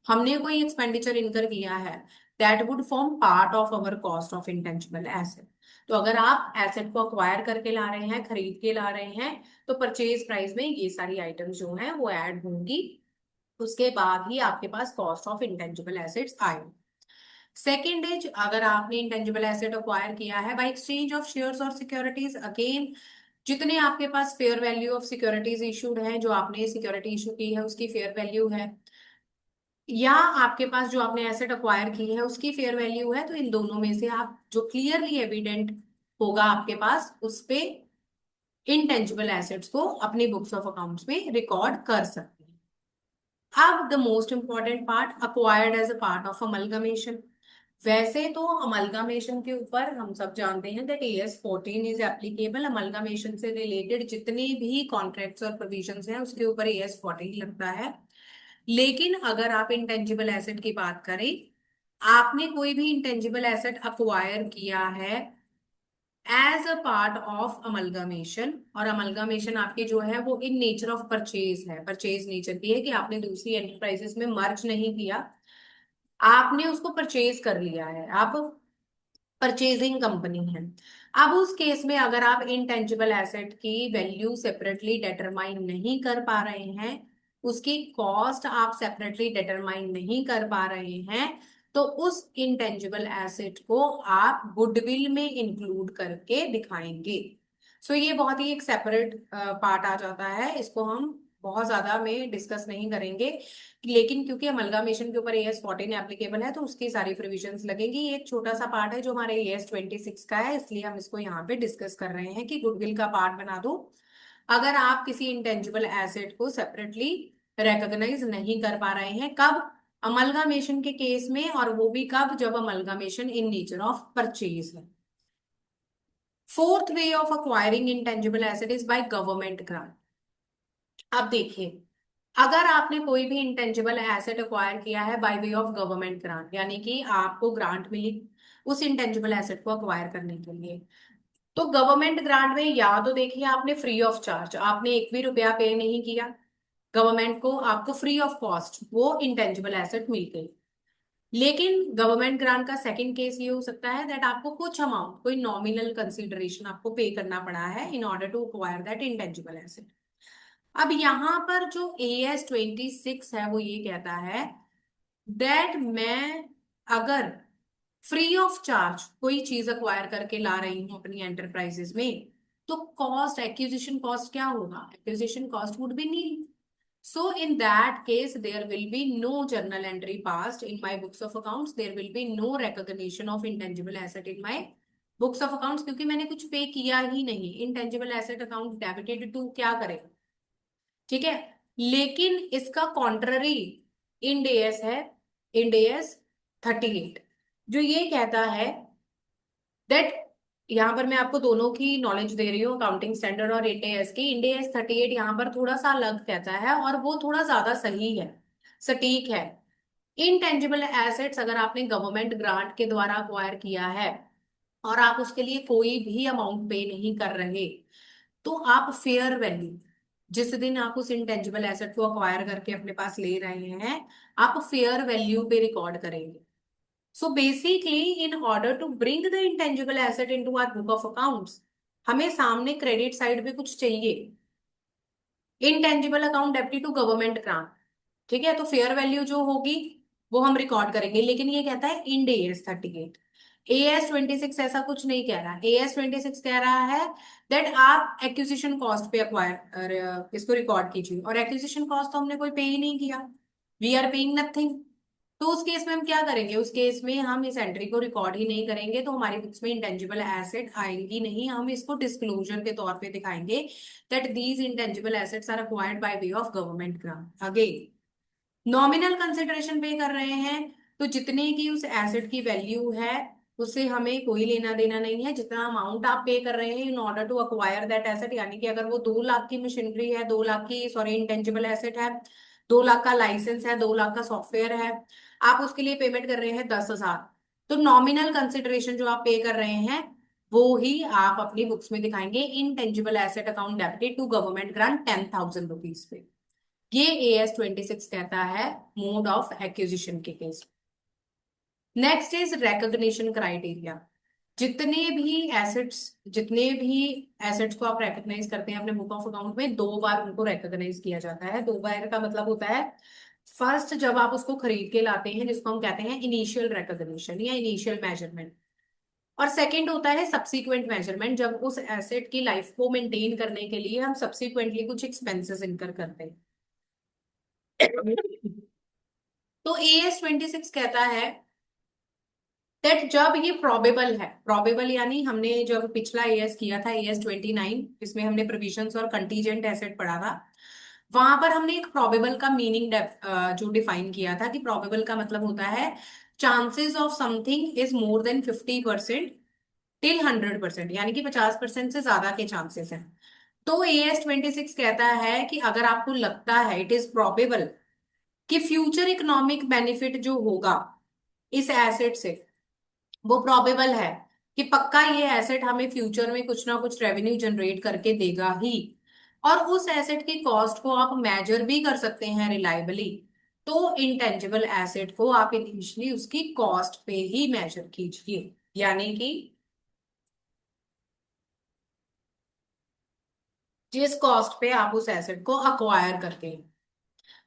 हमने कोई एक्सपेंडिचर इनकर किया है, that would form part of our cost of intangible asset. तो अगर आप एसेट को अक्वायर करके ला रहे हैं, खरीद के ला रहे हैं, तो परचेज प्राइस में ये सारी आइटम्स जो हैं वो ऐड होंगी, उसके बाद ही आपके पास कॉस्ट ऑफ इंटेंजिबल एसेट्स आए। सेकेंड इज, अगर आपने इंटेंजिबल एसेट अक्वायर किया है बाय एक्सचेंज ऑफ शेयर्स और सिक्योरिटीज, अगेन जितने आपके पास fair value of securities issued है, जो आपने सिक्योरिटी इशू की है उसकी फेयर वैल्यू है, या आपके पास जो आपने एसेट अक्वायर की है उसकी फेयर वैल्यू है, तो इन दोनों में से आप जो क्लियरली एविडेंट होगा आपके पास, उस पे इंटेंजिबल एसेट्स को अपनी बुक्स ऑफ अकाउंट्स में रिकॉर्ड कर सकते हैं। अब the most important part, acquired as a part of amalgamation. वैसे तो अमलगमेशन के ऊपर हम सब जानते हैं that AS 14 is applicable. Amalgamation से रिलेटेड जितने भी कॉन्ट्रैक्ट्स और प्रोविजंस हैं उसके ऊपर AS 14 लगता है। लेकिन अगर आप इंटेंजिबल एसेट की बात करें, आपने कोई भी इंटेंजिबल एसेट अक्वायर किया है as a part of amalgamation, और अमलगमेशन आपकी जो है वो इन नेचर ऑफ परचेज है, परचेज नेचर की है कि आपने दूसरी एंटरप्राइजेस में मर्ज नहीं किया, आपने उसको परचेज कर लिया है, आप परचेजिंग कंपनी है। अब उस केस में अगर आप इंटेंजिबल एसेट की वैल्यू सेपरेटली डिटरमाइन नहीं कर पा रहे हैं, उसकी कॉस्ट आप सेपरेटली डिटरमाइन नहीं कर पा रहे हैं, तो उस इंटेंजिबल एसेट को आप गुडविल में इंक्लूड करके दिखाएंगे। सो ये बहुत ही एक सेपरेट पार्ट आ जाता है, इसको हम बहुत ज्यादा में डिस्कस नहीं करेंगे, लेकिन क्योंकि अमलगामेशन के ऊपर AS 14 एप्लीकेबल है तो उसकी सारी प्रोविजंस लगेंगी। ये एक छोटा सा पार्ट है जो हमारे AS 26 का है, इसलिए हम इसको यहाँ पे डिस्कस कर रहे हैं कि गुडविल का पार्ट बना दो अगर आप किसी इंटेंजिबल एसेट को सेपरेटली रिकॉग्नाइज नहीं कर पा रहे हैं। कब? अमलगामेशन के केस में, और वो भी कब? जब अमलगामेशन इन नेचर ऑफ परचेज है। Fourth way of acquiring intangible asset is by government grant. अब देखिए, अगर आपने कोई भी इंटेंजिबल एसेट एक्वायर किया है bye way of government grant, यानी कि आपको ग्रांट मिली उस इंटेंजिबल एसेट को अक्वायर करने के लिए, तो गवर्नमेंट ग्रांट में या तो देखिए आपने फ्री ऑफ चार्ज, आपने एक भी रुपया पे नहीं किया गवर्नमेंट को, आपको फ्री ऑफ कॉस्ट वो इंटेंजिबल एसेट मिल गई। लेकिन गवर्नमेंट ग्रांट का सेकंड केस ये हो सकता है दैट आपको कुछ अमाउंट, कोई नॉमिनल कंसिडरेशन आपको पे करना पड़ा है in order to acquire that intangible asset. अब यहां पर जो AS 26 है वो ये कहता है दैट मैं अगर फ्री ऑफ चार्ज कोई चीज अक्वायर करके ला रही हूं अपनी एंटरप्राइजेस में, तो कॉस्ट, एक्विजिशन कॉस्ट क्या होगा? Acquisition cost would be nil. So in that case there will be no journal entry passed in my books of accounts, there will be no recognition of intangible asset in my books of accounts, क्योंकि मैंने कुछ पे किया ही नहीं। Intangible asset account debited to क्या करेगा? ठीक है। लेकिन इसका कॉन्ट्ररी इंड एस है, IND AS 38, जो ये कहता है दैट, यहां पर मैं आपको दोनों की नॉलेज दे रही हूँ, अकाउंटिंग स्टैंडर्ड और IND AS की। IND AS 38 यहाँ पर थोड़ा सा अलग कहता है और वो थोड़ा ज्यादा सही है, सटीक है। इनटेंजिबल एसेट्स अगर आपने गवर्नमेंट ग्रांट के द्वारा अक्वायर किया है और आप उसके लिए कोई भी अमाउंट पे नहीं कर रहे, तो आप फेयर वैल्यू, जिस दिन आप उस इंटेंजिबल एसेट को अक्वायर करके अपने पास ले रहे हैं, आप फेयर वैल्यू पे रिकॉर्ड करेंगे। So basically in order to bring the intangible asset into our book of accounts, हमें सामने क्रेडिट साइड पे कुछ चाहिए, intangible account debit to government grant. ठीक है, तो फेयर वैल्यू जो होगी वो हम रिकॉर्ड करेंगे, लेकिन ये कहता है IND AS 38। AS 26 ऐसा कुछ नहीं कह रहा। AS 26 कह रहा है दैट आप एक्विजिशन कॉस्ट पे अक्वायर इसको रिकॉर्ड कीजिए, और एक्विजिशन कॉस्ट तो हमने कोई पे ही नहीं किया, वी आर पेइंग नथिंग। तो उस केस में हम क्या करेंगे? उस केस में हम इस एंट्री को रिकॉर्ड ही नहीं करेंगे, तो हमारी बुक्स में इंटेंजिबल एसेट आएंगी नहीं, हम इसको डिस्क्लोजर के तौर पे दिखाएंगे that these intangible assets are acquired by way of government grant. Again nominal consideration pay कर रहे हैं, तो जितने की उस एसेट की वैल्यू है उससे हमें कोई लेना देना नहीं है, जितना अमाउंट आप पे कर रहे हैं in order to acquire that asset. यानी कि अगर वो 2 लाख की मशीनरी है, 2 लाख की, सॉरी, इंटेंजिबल एसेट है, 2 लाख का लाइसेंस है, 2 लाख का सॉफ्टवेयर है, आप उसके लिए पेमेंट कर रहे हैं 10,000, तो नॉमिनल कंसिडरेशन जो आप पे कर रहे हैं वो ही आप अपनी बुक्स में दिखाएंगे, intangible asset account debited to government grant 10,000 rupees पे। ये AS26 कहता है मोड ऑफ एक्विजिशन के case. Next is recognition criteria. जितने भी एसेट्स को आप रिकॉग्नाइज करते हैं अपने बुक ऑफ अकाउंट में, 2 बार उनको रिकॉग्नाइज किया जाता है। 2 बार का मतलब होता है, फर्स्ट जब आप उसको खरीद के लाते हैं जिसको हम कहते हैं इनिशियल रिकॉग्निशन या इनिशियल मेजरमेंट, और सेकंड होता है सब्सीक्वेंट मेजरमेंट, जब उस एसेट की लाइफ को मेंटेन करने के लिए हम सब्सीक्वेंटली कुछ एक्सपेंसेस इनकर करते हैं। तो AS26 कहता है दैट जब ये प्रोबेबल है, प्रोबेबल यानी हमने जब पिछला एएस किया था AS29, इसमें हमने प्रोविजंस और कंटीजेंट एसेट पढ़ा था, वहां पर हमने एक प्रोबेबल का मीनिंग जो डिफाइन किया था कि प्रोबेबल का मतलब होता है chances of something is more than 50% till 100%, यानी कि 50% से ज्यादा के चांसेस हैं। तो AS26 कहता है कि अगर आपको लगता है, इट इज प्रोबेबल कि फ्यूचर इकोनॉमिक बेनिफिट जो होगा इस एसेट से, वो प्रोबेबल है कि पक्का ये एसेट हमें फ्यूचर में कुछ ना कुछ रेवेन्यू जनरेट करके देगा ही, और उस एसेट की कॉस्ट को आप मेजर भी कर सकते हैं रिलायबली, तो इंटेंजिबल एसेट को आप इनिशियली उसकी कॉस्ट पे ही मेजर कीजिए, यानी कि जिस कॉस्ट पे आप उस एसेट को अक्वायर करते हैं।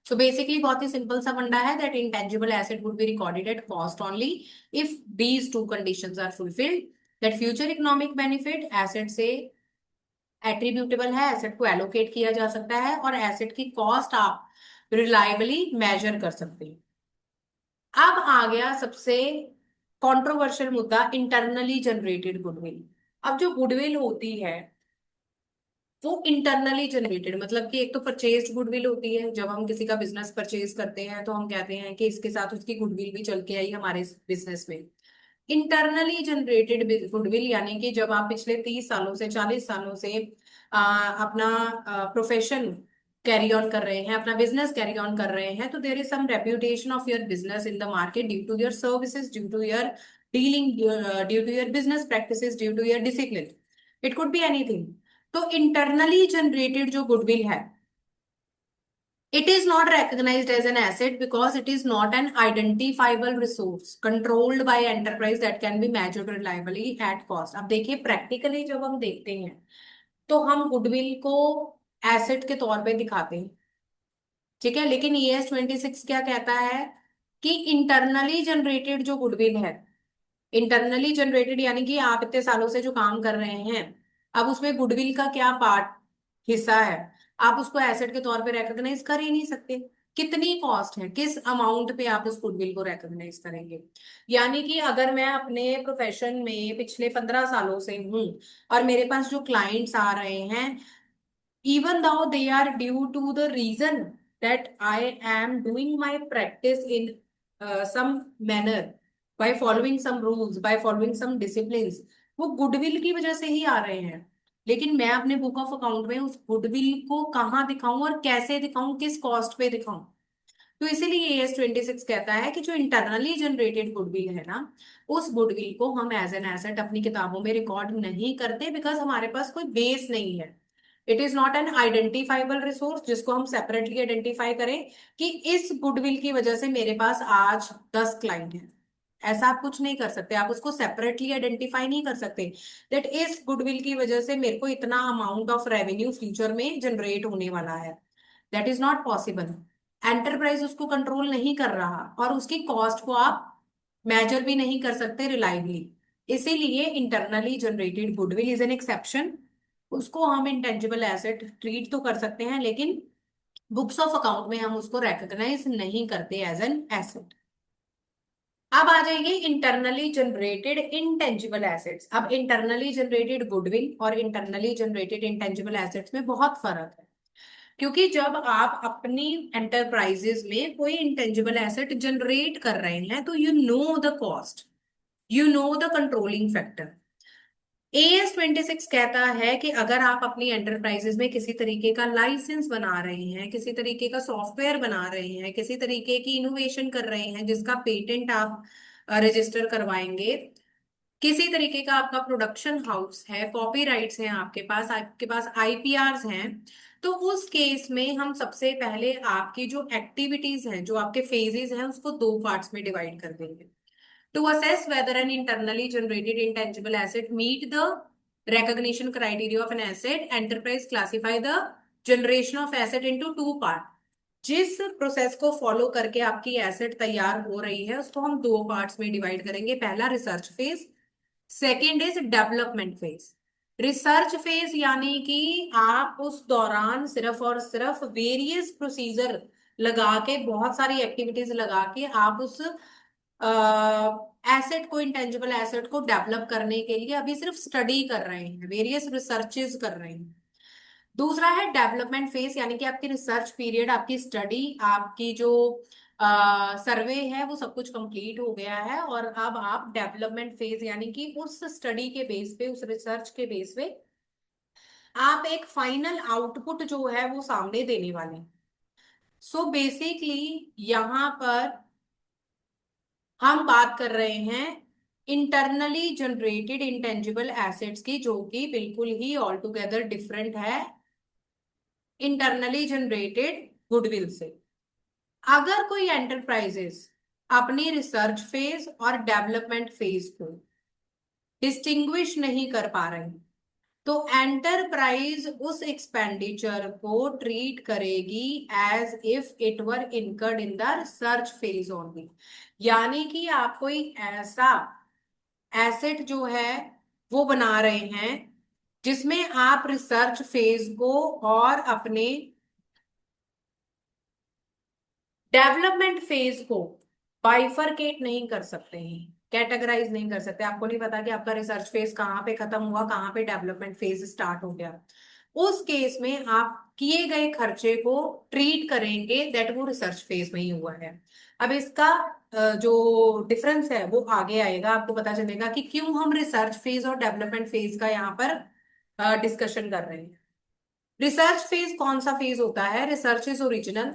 सो बेसिकली बहुत ही सिंपल सा फंडा है that intangible asset would be recorded at cost only if these two conditions are fulfilled, that future economic benefit asset से एट्रीब्यूटेबल है, एसेट को एलोकेट किया जा सकता है, और एसेट की कॉस्ट आप रिलायबली मेजर कर सकते हैं। अब आ गया सबसे कंट्रोवर्शियल मुद्दा, इंटरनली जनरेटेड गुडविल। अब जो गुडविल होती है वो इंटरनली जनरेटेड, मतलब कि एक तो परचेज्ड गुडविल होती है, जब हम किसी का बिजनेस परचेज करते हैं तो हम कहते हैं कि इसके साथ उसकी गुडविल भी चल के आई हमारे बिजनेस में। इंटरनली जनरेटेड गुडविल यानी कि जब आप पिछले 30 सालों से 40 सालों से अपना प्रोफेशन कैरी ऑन कर रहे हैं, अपना बिजनेस कैरी ऑन कर रहे हैं, तो there is some reputation of your business in the market due to your services, due to your dealing, due to your business practices, due to your discipline, it could be anything. तो इंटरनली जनरेटेड जो गुडविल है, it is not recognized as an asset because it is not an identifiable resource controlled by enterprise that can be measured reliably at cost। अब देखिए प्रैक्टिकली जब हम देखते हैं तो हम गुडविल को एसेट के तौर पे दिखाते हैं, ठीक है, लेकिन AS26 क्या कहता है कि इंटरनली जनरेटेड जो गुडविल है, इंटरनली जनरेटेड यानी कि आप इतने सालों से जो काम कर रहे हैं, अब उसमें गुडविल का क्या पार्ट हिस्सा है, आप उसको एसेट के तौर पे रिकॉग्नाइज कर ही नहीं सकते। कितनी कॉस्ट है, किस अमाउंट पे आप उस गुडविल को रिकॉग्नाइज करेंगे। यानी कि अगर मैं अपने प्रोफेशन में पिछले 15 सालों से हूं और मेरे पास जो क्लाइंट्स आ रहे हैं, even though they are due to the reason that I am doing my practice in some manner, by following some rules, by following some disciplines, वो गुडविल की वजह से ही आ रहे हैं, लेकिन मैं अपने बुक ऑफ अकाउंट में उस गुडविल को कहाँ दिखाऊं और कैसे दिखाऊं, किस कॉस्ट पे दिखाऊं। तो इसीलिए AS26 कहता है कि जो इंटरनली जनरेटेड गुडविल है ना, उस गुडविल को हम एज एन एसेट अपनी किताबों में रिकॉर्ड नहीं करते, बिकॉज हमारे पास कोई बेस नहीं है। It is not an identifiable resource जिसको हम सेपरेटली आइडेंटिफाई करें कि इस गुडविल की वजह से मेरे पास आज 10 क्लाइंट हैं। ऐसा आप कुछ नहीं कर सकते, आप उसको सेपरेटली आइडेंटिफाई नहीं कर सकते दैट इस गुडविल की वजह से मेरे को इतना अमाउंट ऑफ रेवेन्यू फ्यूचर में जनरेट होने वाला है। That is not possible. Enterprise उसको कंट्रोल नहीं कर रहा और उसकी कॉस्ट को आप मेजर भी नहीं कर सकते रिलायबली। इसीलिए internally generated goodwill is an exception. उसको हम इंटेंजिबल एसेट ट्रीट तो कर सकते हैं, लेकिन बुक्स ऑफ अकाउंट में हम उसको रिकॉग्नाइज नहीं करते एज एन एसेट। अब आ जाएंगे इंटरनली जनरेटेड इंटेंजिबल एसेट्स। अब इंटरनली जनरेटेड गुडविल और इंटरनली जनरेटेड इंटेंजिबल एसेट्स में बहुत फर्क है, क्योंकि जब आप अपनी एंटरप्राइजेस में कोई इंटेंजिबल एसेट जनरेट कर रहे हैं तो you know the cost, you know the controlling factor. AS26 कहता है कि अगर आप अपनी एंटरप्राइजेस में किसी तरीके का लाइसेंस बना रहे हैं, किसी तरीके का सॉफ्टवेयर बना रहे हैं, किसी तरीके की इनोवेशन कर रहे हैं जिसका पेटेंट आप रजिस्टर करवाएंगे, किसी तरीके का आपका प्रोडक्शन हाउस है, कॉपीराइट्स हैं आपके पास आईपीआरस हैं, तो उस केस में हम सबसे पहले आपकी जो एक्टिविटीज हैं, जो आपके फेजेस हैं, उसको दो पार्ट्स में डिवाइड कर देंगे। To assess whether an internally generated intangible asset meet the recognition criteria of an asset, enterprise classify the generation of asset into two part। जिस प्रोसेस को फॉलो करके आपकी एसेट तैयार हो रही है उसको हम दो पार्ट्स में डिवाइड करेंगे। पहला research phase, second is development phase. Research phase यानी कि आप उस दौरान सिर्फ और सिर्फ वेरियस प्रोसीजर लगा के, बहुत सारी एक्टिविटीज लगा के आप उस एसेट को, इंटेंजिबल एसेट को डेवलप करने के लिए अभी सिर्फ स्टडी कर रहे हैं, वेरियस रिसर्चेज कर रहे हैं। दूसरा है डेवलपमेंट फेज, यानी कि आपकी रिसर्च पीरियड, आपकी स्टडी, आपकी जो सर्वे है, वो सब कुछ कंप्लीट हो गया है और अब आप डेवलपमेंट फेज यानी कि उस स्टडी के बेस पे, उस रिसर्च के बेस पे आप एक फाइनल आउटपुट जो है वो सामने देने वाले हैं। सो बेसिकली यहाँ पर हम बात कर रहे हैं इंटरनली जनरेटेड इंटेंजिबल एसेट्स की, जो कि बिल्कुल ही ऑल टुगेदर डिफरेंट है इंटरनली जनरेटेड गुडविल से। अगर कोई एंटरप्राइजेस अपनी रिसर्च फेज और डेवलपमेंट फेज को डिस्टिंग्विश नहीं कर पा रहे, तो एंटरप्राइज उस एक्सपेंडिचर को ट्रीट करेगी as if it were incurred in the research phase only. यानी कि आप कोई ऐसा एसेट जो है वो बना रहे हैं जिसमें आप रिसर्च फेज को और अपने डेवलपमेंट फेज को बाइफरकेट नहीं कर सकते हैं, कैटेगराइज नहीं कर सकते। आपको नहीं पता कि आपका रिसर्च फेज कहाँ पे खत्म हुआ, कहाँ पे डेवलपमेंट फेज स्टार्ट हो गया। उस केस में आप किए गए खर्चे को ट्रीट करेंगे दैट वो रिसर्च फेज में ही हुआ है। अब इसका जो डिफरेंस है वो आगे आएगा, आपको पता चलेगा कि क्यों हम रिसर्च फेज और डेवलपमेंट फेज का यहाँ पर डिस्कशन कर रहे हैं। रिसर्च फेज कौन सा फेज होता है? Research is original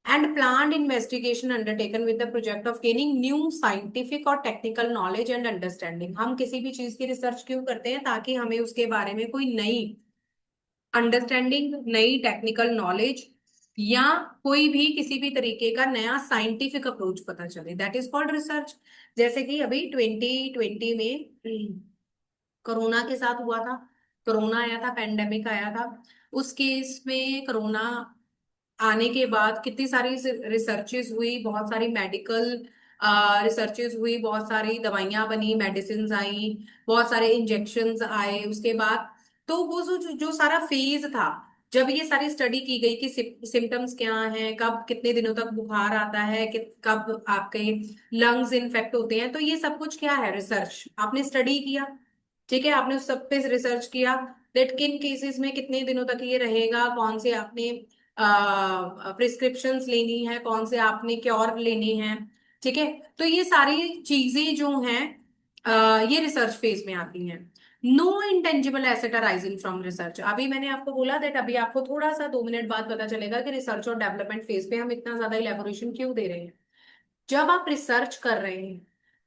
and planned investigation undertaken with the project of gaining new scientific और technical knowledge and understanding। हम किसी भी चीज की रिसर्च क्यों करते हैं? ताकि हमें उसके बारे में कोई नई अंडरस्टैंडिंग, नई टेक्निकल नॉलेज या कोई भी किसी भी तरीके का नया साइंटिफिक अप्रोच पता चले, दैट इज कॉल्ड रिसर्च। जैसे कि अभी 2020 में कोरोना के साथ हुआ था, कोरोना आया था, पेंडेमिक आया था। उस केस में कोरोना आने के बाद कितनी सारी रिसर्चेज हुई, बहुत सारी मेडिकल रिसर्चेज हुई, बहुत सारी दवाइयां बनी, मेडिसिन आई, बहुत सारे इंजेक्शंस आए उसके बाद। तो वो जो सारा फेज था, जब ये सारी स्टडी की गई कि सिम्टम्स क्या हैं, कब कितने दिनों तक बुखार आता है, कब आपके लंग्स इन्फेक्ट होते हैं, तो ये सब कुछ क्या है? रिसर्च। आपने स्टडी किया, ठीक है, आपने उस सब पे रिसर्च किया दैट किन केसेस में कितने दिनों तक ये रहेगा, कौन से आपने प्रिस्क्रिप्शंस लेनी है, कौन से आपने क्योर लेने हैं, ठीक है। तो ये सारी चीजें जो हैं ये रिसर्च फेज में आती हैं। No intangible asset arising from research. अभी मैंने आपको बोला दैट अभी आपको थोड़ा सा 2 मिनट बाद पता चलेगा कि रिसर्च और डेवलपमेंट फेज पे हम इतना ज्यादा इलेबोरेशन क्यों दे रहे हैं। जब आप रिसर्च कर रहे हैं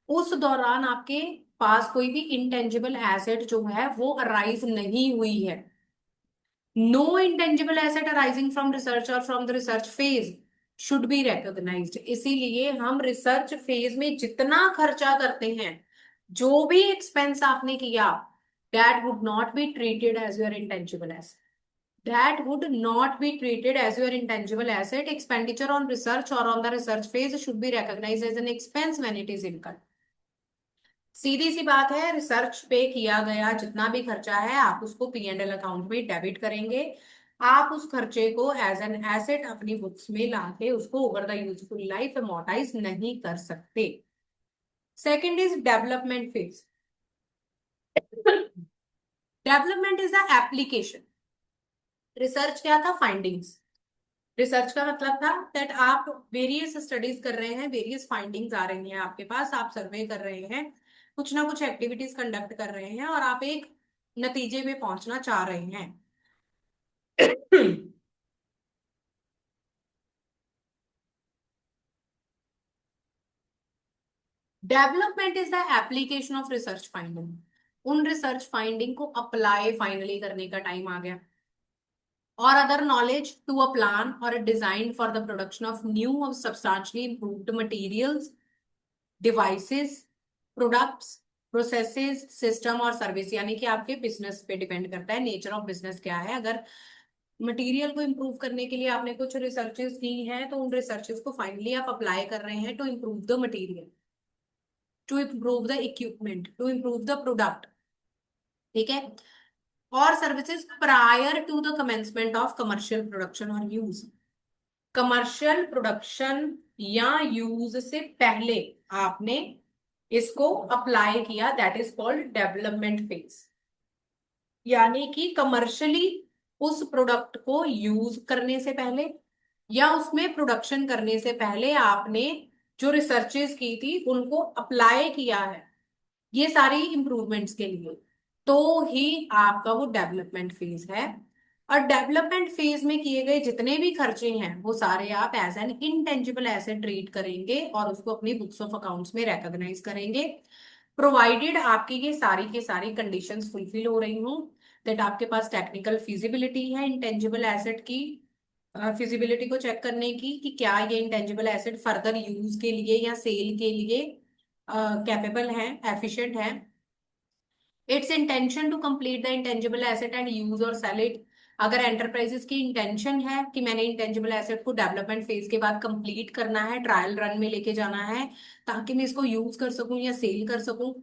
उस दौरान आपके पास कोई भी इंटेंजिबल एसेट जो है वो अराइज नहीं हुई है। No intangible asset arising from research or from the research phase should be recognized। इसीलिए हम रिसर्च फेज में जितना खर्चा करते हैं, जो भी एक्सपेंस आपने किया, that would not be treated as your intangible asset। That would not be treated as your intangible asset। Expenditure on research or on the research phase should be recognized as an expense when it is incurred। सीधी सी बात है, रिसर्च पे किया गया जितना भी खर्चा है आप उसको पी एंड एल अकाउंट में डेबिट करेंगे। आप उस खर्चे को एज एन एसेट अपनी बुक्स में लाके उसको over the useful life amortise नहीं कर सकते। Second is development phase. Development is the application. Research क्या था? फाइंडिंग्स। रिसर्च का मतलब था दैट आप वेरियस स्टडीज कर रहे हैं, वेरियस फाइंडिंग्स आ रही हैं आपके पास, आप सर्वे कर रहे हैं, कुछ ना कुछ एक्टिविटीज कंडक्ट कर रहे हैं और आप एक नतीजे में पहुंचना चाह रहे हैं। Development is the application of research finding. उन रिसर्च फाइंडिंग को अप्लाई फाइनली करने का टाइम आ गया। और other knowledge to a plan और design for the production of new और substantially improved materials, devices, products, processes, system और सर्विस। यानी कि आपके बिजनेस पे डिपेंड करता है, नेचर ऑफ बिजनेस क्या है। अगर मटेरियल को इम्प्रूव करने के लिए आपने कुछ रिसर्चेस की हैं, तो उन रिसर्चेस को फाइनली आप अप्लाई कर रहे हैं to improve the material, to improve the equipment, to improve the product. ठीक है। और services prior to the commencement of commercial production और यूज। कमर्शियल प्रोडक्शन या यूज से पहले आपने इसको अप्लाई किया, that is called development phase. यानी कि कमर्शियली उस प्रोडक्ट को यूज करने से पहले या उसमें प्रोडक्शन करने से पहले आपने जो रिसर्चेस की थी उनको अप्लाई किया है, ये सारी इंप्रूवमेंट्स के लिए, तो ही आपका वो डेवलपमेंट फेज है। और डेवलपमेंट फेज में किए गए जितने भी खर्चे हैं वो सारे आप as an intangible asset treat करेंगे और उसको अपनी बुक्स ऑफ अकाउंट्स में रिकॉग्नाइज करेंगे, प्रोवाइडेड आपकी ये सारी की सारी कंडीशंस फुलफिल हो रही हूँ। दैट आपके पास टेक्निकल फिजिबिलिटी है इंटेंजिबल एसेट की, फिजिबिलिटी को चेक करने की कि क्या ये इंटेंजिबल एसेट फर्दर यूज के लिए या सेल के लिए कैपेबल है, एफिशिएंट है। Its intention to complete the intangible asset and use और सेल इट। अगर एंटरप्राइजेस की इंटेंशन है कि मैंने इंटेंजिबल एसेट को डेवलपमेंट फेज के बाद कंप्लीट करना है, ट्रायल रन में लेके जाना है ताकि मैं इसको यूज कर सकूं या सेल कर सकूं,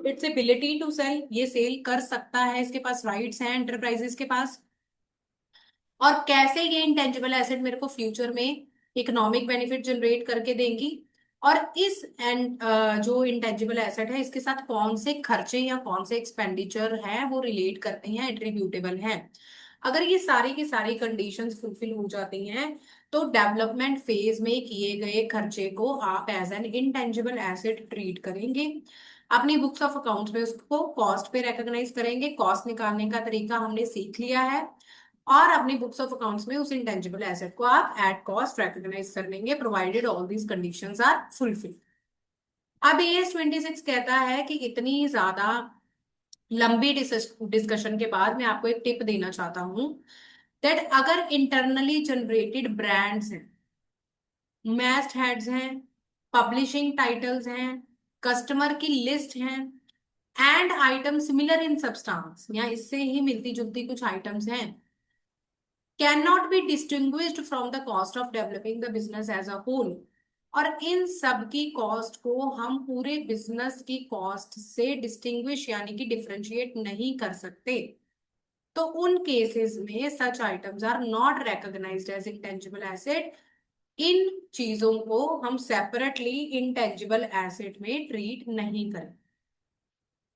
इट्स एबिलिटी टू सेल, ये सेल कर सकता है, इसके पास राइट्स हैं एंटरप्राइजेस के पास। और कैसे ये इंटेंजिबल एसेट मेरे को फ्यूचर में इकोनॉमिक बेनिफिट जनरेट करके देंगी, और इस एंड जो इंटेंजिबल एसेट है इसके साथ कौन से खर्चे या कौन से एक्सपेंडिचर हैं वो रिलेट करते हैं, एट्रीब्यूटेबल हैं। अगर ये सारी की सारी कंडीशंस फुलफिल हो जाती हैं तो डेवलपमेंट फेज में किए गए खर्चे को आप as an intangible asset treat करेंगे। अपनी बुक्स ऑफ अकाउंट्स में उसको कॉस्ट पे रिकॉग्नाइज करेंगे, कॉस्ट निकालने का तरीका हमने सीख लिया है। और अपनी बुक्स ऑफ अकाउंट्स में उस इंटेंजिबल एसेट को आप एट कॉस्ट रिकॉग्नाइज कर लेंगे, provided all these conditions are fulfil. अब AS 26 कहता है कि इतनी ज्यादा लंबी डिस्कशन के बाद मैं आपको एक टिप देना चाहता हूं, दैट अगर इंटरनली जनरेटेड ब्रांड्स हैं, मैस्ड हेड्स हैं, पब्लिशिंग टाइटल्स हैं, कस्टमर की लिस्ट हैं, and item similar in substance या इससे ही मिलती जुलती कुछ आइटम्स हैं, cannot be distinguished from the cost of developing the business as a whole। और इन सब की कॉस्ट को हम पूरे बिजनेस की कॉस्ट से डिस्टिंग्विश यानी कि डिफरेंशिएट नहीं कर सकते, तो उन केसेस में such items are not recognized as intangible asset. इन चीजों को हम सेपरेटली इंटेंजिबल एसेट में ट्रीट नहीं करें।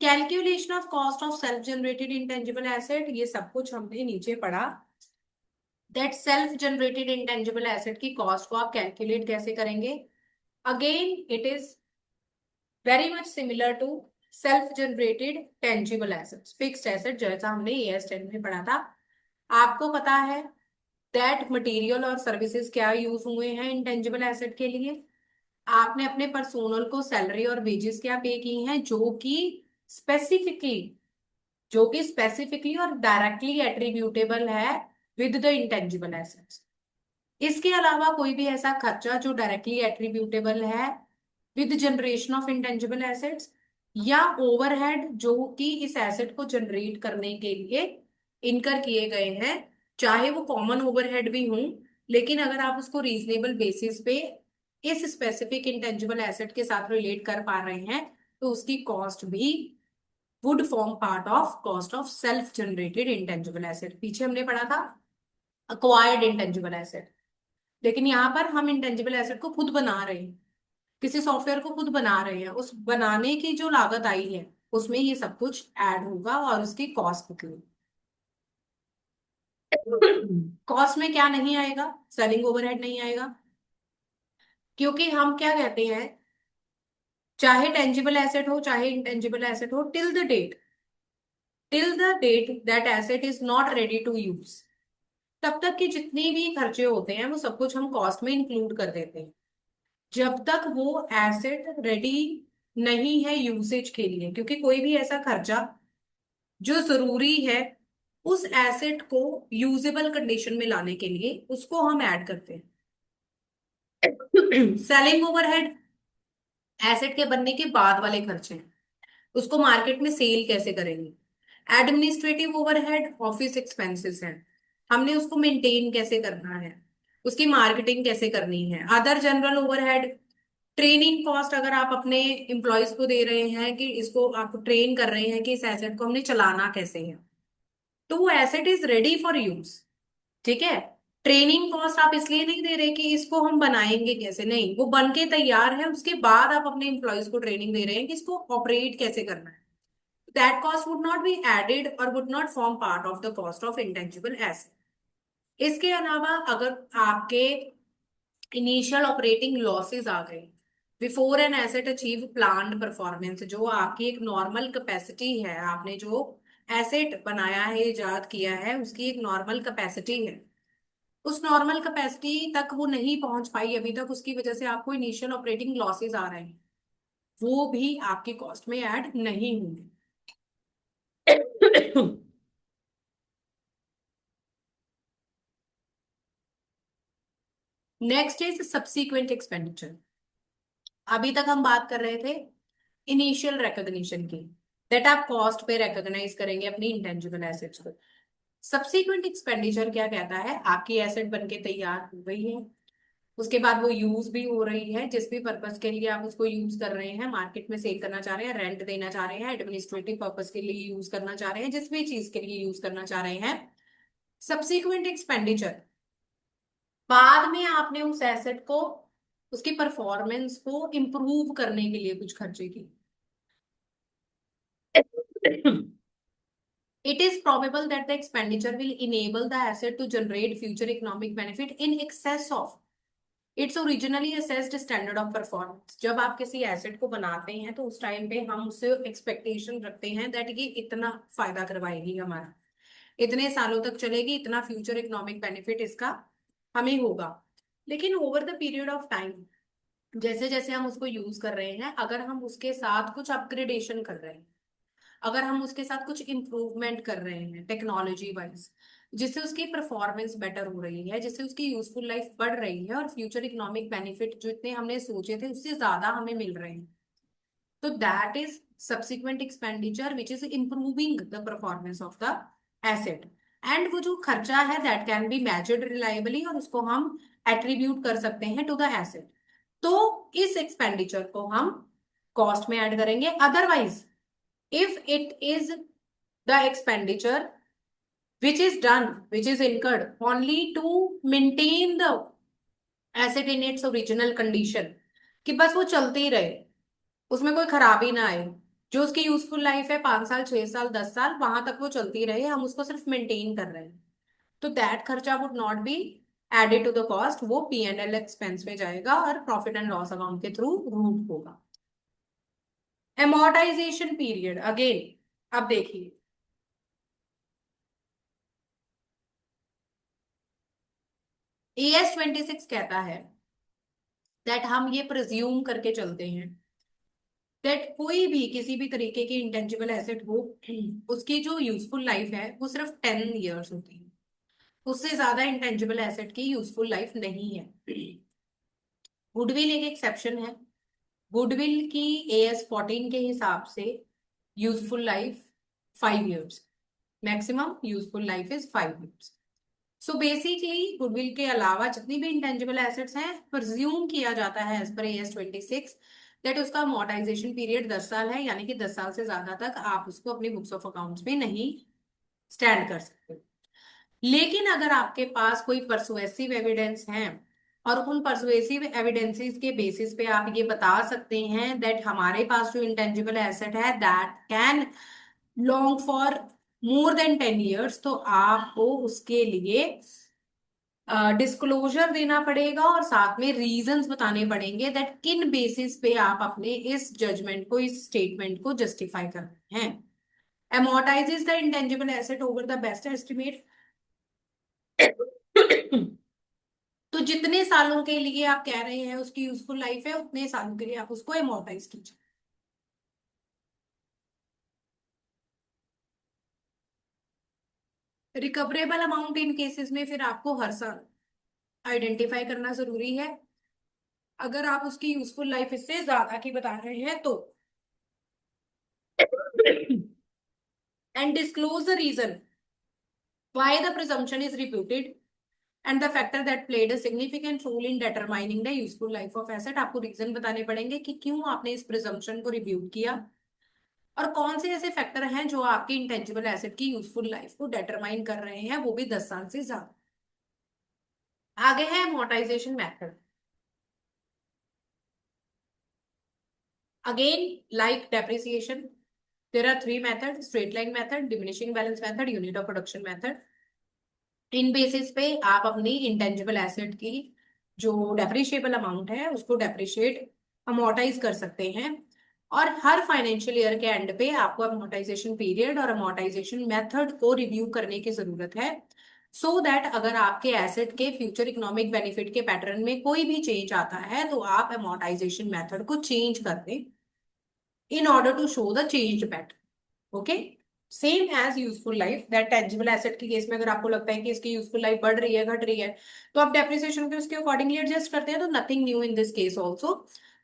Calculation of cost of self generated intangible asset, ये सब कुछ हमने नीचे पढ़ा। That self generated intangible asset की कॉस्ट को आप कैलकुलेट कैसे करेंगे? Again it is very much similar to self generated tangible assets, fixed asset, जैसा हमने AS 10 में पढ़ा था। आपको पता है दैट मटेरियल और सर्विसेज क्या यूज हुए हैं इंटेंजिबल एसेट के लिए। आपने अपने पर्सोनल को सैलरी और वेजेस क्या पे की हैं, स्पेसिफिकली जो कि स्पेसिफिकली और डायरेक्टली एट्रीब्यूटेबल है विद द इंटेंजिबल एसेट्स। इसके अलावा कोई भी ऐसा खर्चा जो डायरेक्टली एट्रीब्यूटेबल है with generation of intangible assets, या ओवरहेड जो कि इस एसेट को जनरेट करने के लिए इनकर किए गए हैं, चाहे वो कॉमन ओवरहेड भी हों, लेकिन अगर आप उसको रीजनेबल बेसिस पे इस स्पेसिफिक इंटेंजिबल एसेट के साथ रिलेट कर पा रहे हैं, तो उसकी कॉस्ट भी would form part of cost of self generated intangible asset. पीछे हमने पढ़ा था अक्वायर्ड इंटेंजिबल एसेट, लेकिन यहाँ पर हम इंटेंजिबल एसेट को खुद बना रहे हैं, किसी सॉफ्टवेयर को खुद बना रहे हैं, उस बनाने की जो लागत आई है उसमें ये सब कुछ ऐड होगा और उसकी कॉस्ट निकलेगी। कॉस्ट में क्या नहीं आएगा? सेलिंग ओवरहेड नहीं आएगा, क्योंकि हम क्या कहते हैं, चाहे टेंजिबल एसेट हो चाहे इंटेंजिबल एसेट हो, till the date that asset is not ready to use, तब तक के जितने भी खर्चे होते हैं वो सब कुछ हम कॉस्ट में इंक्लूड कर देते हैं। जब तक वो एसेट रेडी नहीं है यूसेज के लिए, क्योंकि कोई भी ऐसा खर्चा जो जरूरी है उस एसेट को यूजेबल कंडीशन में लाने के लिए, उसको हम ऐड करते हैं। सेलिंग ओवरहेड एसेट के बनने के बाद वाले खर्चे हैं, उसको मार्केट में सेल कैसे करेंगे। एडमिनिस्ट्रेटिव ओवरहेड ऑफिस एक्सपेंसेस हैं, हमने उसको मेंटेन कैसे करना है, उसकी मार्केटिंग कैसे करनी है। Other general overhead, training cost, अगर आप अपने एम्प्लॉयज को दे रहे हैं कि इसको आप ट्रेन कर रहे हैं कि इस एसेट को हमने चलाना कैसे है, तो वो asset is ready for use. ठीक है। ट्रेनिंग कॉस्ट आप इसलिए नहीं दे रहे कि इसको हम बनाएंगे कैसे, नहीं, वो बन के तैयार है, उसके बाद आप अपने एम्प्लॉयज को ट्रेनिंग दे रहे हैं कि इसको ऑपरेट कैसे करना है। That cost would not be added और would not form part of the cost of intangible asset. इसके अलावा अगर आपके इनिशियल ऑपरेटिंग लॉसेस आ गए before an asset achieve planned performance, जो आपकी एक नॉर्मल कैपेसिटी है, आपने जो एसेट बनाया है, इजाद किया है, उसकी एक नॉर्मल कैपेसिटी है, उस नॉर्मल कैपेसिटी तक वो नहीं पहुंच पाई अभी तक, उसकी वजह से आपको इनिशियल ऑपरेटिंग लॉसेस आ रहे हैं, वो भी आपकी कॉस्ट में ऐड नहीं होंगे। Next is subsequent expenditure. अभी तक हम बात कर रहे थे इनिशियल रिकॉग्निशन की, दैट आप कॉस्ट पे रिकॉग्नाइज करेंगे अपनी इंटेंजिबल एसेट्स को। सब्सीक्वेंट एक्सपेंडिचर क्या कहता है, आपकी एसेट बनके तैयार हो गई है, उसके बाद वो यूज भी हो रही है, जिस भी पर्पस के लिए आप उसको यूज कर रहे हैं, मार्केट में सेल करना चाह रहे हैं, रेंट देना चाह रहे हैं, एडमिनिस्ट्रेटिव पर्पस के लिए यूज करना चाह रहे हैं, जिस भी चीज के लिए यूज करना चाह रहे हैं। सब्सीक्वेंट एक्सपेंडिचर, बाद में आपने उस एसेट को, उसकी परफॉर्मेंस को इम्प्रूव करने के लिए कुछ खर्चे की। It is probable that the expenditure will enable the asset to generate future economic benefit in excess of its originally assessed standard of performance। जब आप किसी एसेट को बनाते हैं तो उस टाइम पे हम उससे एक्सपेक्टेशन रखते हैं दैट ये इतना फायदा करवाएगी हमारा, इतने सालों तक चलेगी, इतना फ्यूचर इकोनॉमिक बेनिफिट इसका हमें होगा। लेकिन over the period of time, जैसे जैसे हम उसको यूज कर रहे हैं, अगर हम उसके साथ कुछ अपग्रेडेशन कर रहे हैं, अगर हम उसके साथ कुछ इम्प्रूवमेंट कर रहे हैं टेक्नोलॉजी वाइज, जिससे उसकी परफॉर्मेंस बेटर हो रही है, जिससे उसकी यूजफुल लाइफ बढ़ रही है और फ्यूचर इकोनॉमिक बेनिफिट जो इतने हमने सोचे थे उससे ज्यादा हमें मिल रहे हैं, तो that is subsequent expenditure which is improving the performance of the asset. And वो जो खर्चा है that can be measured reliably, और उसको हम एट्रीब्यूट कर सकते हैं टू द एसेट। तो इस एक्सपेंडिचर को हम कॉस्ट में ऐड करेंगे। Otherwise if it is the expenditure which is incurred only to maintain the asset in its original condition, कि बस वो चलते ही रहे, उसमें कोई खराबी ना आए, जो उसकी यूजफुल लाइफ है 5 साल 6 साल 10 साल, वहां तक वो चलती रहे, हम उसको सिर्फ मेंटेन कर रहे हैं, तो दैट खर्चा would not be added to the cost, वो P&L एक्सपेंस में जाएगा और प्रॉफिट एंड लॉस अकाउंट के थ्रू रूट होगा। एमोर्टाइजेशन पीरियड अगेन, अब देखिए AS 26 कहता है दैट हम ये प्रिज्यूम करके चलते हैं दैट कोई भी किसी भी तरीके की इंटेंजिबल एसेट हो, उसकी जो यूजफुल लाइफ है वो सिर्फ 10 ईयर्स होती है, उससे ज्यादा इंटेंजिबल एसेट की यूजफुल लाइफ नहीं है। गुडविल एक एक्सेप्शन है, गुडविल की AS 14 के हिसाब से useful life 5 years, maximum useful life is 5 years. So basically goodwill के अलावा जितनी भी इंटेंजिबल एसेट्स हैं, प्रिज्यूम किया जाता है एज पर AS 26 दैट उसका अमोर्टाइजेशन पीरियड 10 साल है, यानी कि 10 साल से ज्यादा तक आप उसको अपनी बुक्स ऑफ अकाउंट्स में नहीं स्टैंड कर सकते। लेकिन अगर आपके पास कोई परसुएसिव एविडेंस है और उन परसुएसिव एविडेंसेस के बेसिस पे आप ये बता सकते हैं दैट हमारे पास जो इंटेंजिबल एसेट है that can long for more than 10 years, तो आपको उसके लिए डिस्क्लोजर देना पड़ेगा और साथ में रीजंस बताने पड़ेंगे दैट किन बेसिस पे आप अपने इस जजमेंट को, इस स्टेटमेंट को जस्टिफाई कर रहे हैं। amortizes the intangible asset over the best estimate। तो जितने सालों के लिए आप कह रहे हैं उसकी यूजफुल लाइफ है, उतने सालों के लिए आप उसको एमोर्टाइज कीजिए। रिकवरेबल अमाउंट इन केसेस में फिर आपको हर साल आइडेंटिफाई करना जरूरी है। अगर आप उसकी यूजफुल लाइफ इससे ज्यादा की बता रहे हैं तो and disclose the reason why the presumption is reputed and the factor that played a significant role in determining the useful life of asset। आपको रीजन बताने पड़ेंगे कि क्यों आपने इस प्रिजम्पशन को रिव्यू किया और कौन से ऐसे फैक्टर हैं जो आपकी इंटेंजिबल एसेट की यूजफुल लाइफ को डिटरमाइन कर रहे हैं, वो भी 10 साल से ज्यादा। आगे है amortisation method. Again like depreciation there are three method: straight line method, diminishing balance method, unit of production method. इन बेसिस पे आप अपनी इंटेंजिबल एसेट की जो डेप्रिशिएबल अमाउंट है उसको डेप्रिशिएट अमोर्टाइज कर सकते हैं। और हर फाइनेंशियल ईयर के एंड पे आपको अमोर्टाइजेशन पीरियड और अमोर्टाइजेशन मेथड को रिव्यू करने की जरूरत है, सो दैट अगर आपके एसेट के फ्यूचर इकोनॉमिक बेनिफिट के पैटर्न में कोई भी चेंज आता है तो आप अमोर्टाइजेशन मेथड को चेंज कर दें in order to show the changed pattern। Okay, same as useful life that tangible asset के केस में अगर आपको लगता है कि इसकी यूजफुल लाइफ बढ़ रही है, घट रही है, तो आप डेप्रिसिएशन के उसके अकॉर्डिंगली एडजस्ट करते हैं। तो nothing new in this case also.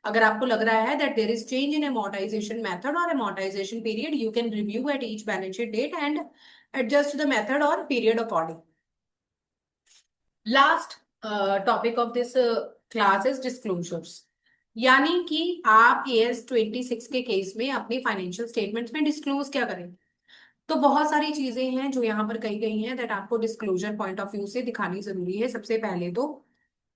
अगर आपको लग रहा है that there is change in amortization method और amortization period, you can review at each balance sheet date and adjust the method और period according. Last topic of this class is disclosures, यानी कि आप AS 26 के केस में अपनी फाइनेंशियल स्टेटमेंट्स में डिस्क्लोज क्या करेंगे। तो बहुत सारी चीजें हैं जो यहाँ पर कही गई हैं दैट आपको डिस्क्लोजर पॉइंट ऑफ व्यू से दिखानी जरूरी है। सबसे पहले तो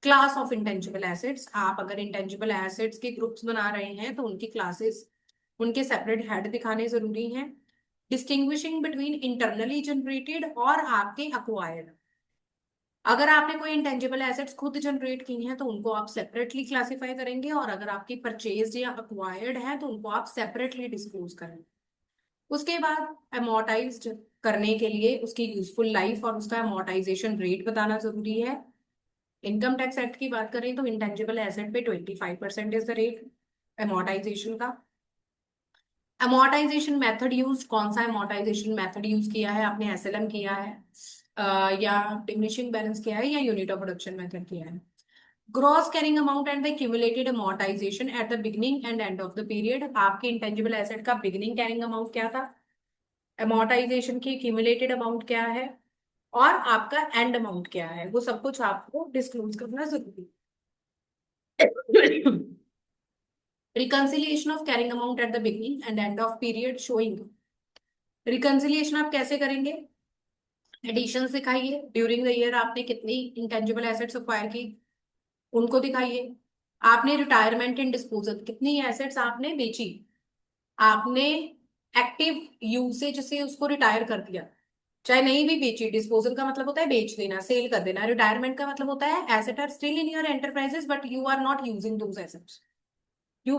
क्लास ऑफ इंटेंजिबल एसेट्स। आप अगर इंटेंजिबल एसेट्स के ग्रुप्स बना रहे हैं तो उनकी क्लासेस, उनके सेपरेट हेड दिखाने जरूरी हैं। डिस्टिंग्विशिंग बिटवीन इंटरनली जनरेटेड और आपके अक्वायर्ड। अगर आपने कोई इंटेंजिबल एसेट्स खुद जनरेट की हैं तो उनको आप सेपरेटली क्लासिफाई करेंगे, और अगर आपकी परचेज या अक्वायर्ड है तो उनको आप सेपरेटली डिस्क्लोज करेंगे। उसके बाद अमोर्टाइज्ड करने के लिए उसकी यूजफुल लाइफ और उसका अमोर्टाइजेशन रेट बताना जरूरी है। इनकम टैक्स एक्ट की बात करें तो इंटेंजिबल एसेट पे 25% इज द रेट अमोर्टाइजेशन का। अमोर्टाइजेशन मेथड यूज, कौन सा अमोर्टाइजेशन मेथड यूज किया है आपने? SLM किया है, या डिमिनिशिंग बैलेंस किया है, या यूनिट ऑफ प्रोडक्शन मेथड किया है। Gross carrying amount and the cumulated amortisation at the beginning and end of the period. आपके इंटेंजिबल एसेट का बिगिनिंग कैरिंग अमाउंट क्या था, अमोर्टाइजेशन की क्यूमुलेटेड अमाउंट क्या है, और आपका एंड अमाउंट क्या है, वो सब कुछ आपको डिस्क्लोज करना जरूरी है। Reconciliation of carrying amount at the beginning and end of period showing. Reconciliation आप कैसे करेंगे? एडिशन दिखाइए, ड्यूरिंग द ईयर आपने कितनी इंटेंजिबल एसेट्स एक्वायर की उनको दिखाइए। आपने रिटायरमेंट इन डिस्पोजल, कितनी एसेट्स आपने बेची, आपने एक्टिव यूसेज से उसको रिटायर कर दिया, चाहे नहीं भी बेची। डिस्पोजल का मतलब होता है बेच देना, सेल कर देना। रिटायरमेंट का मतलब होता है asset are still in your enterprises but you are not using those assets. You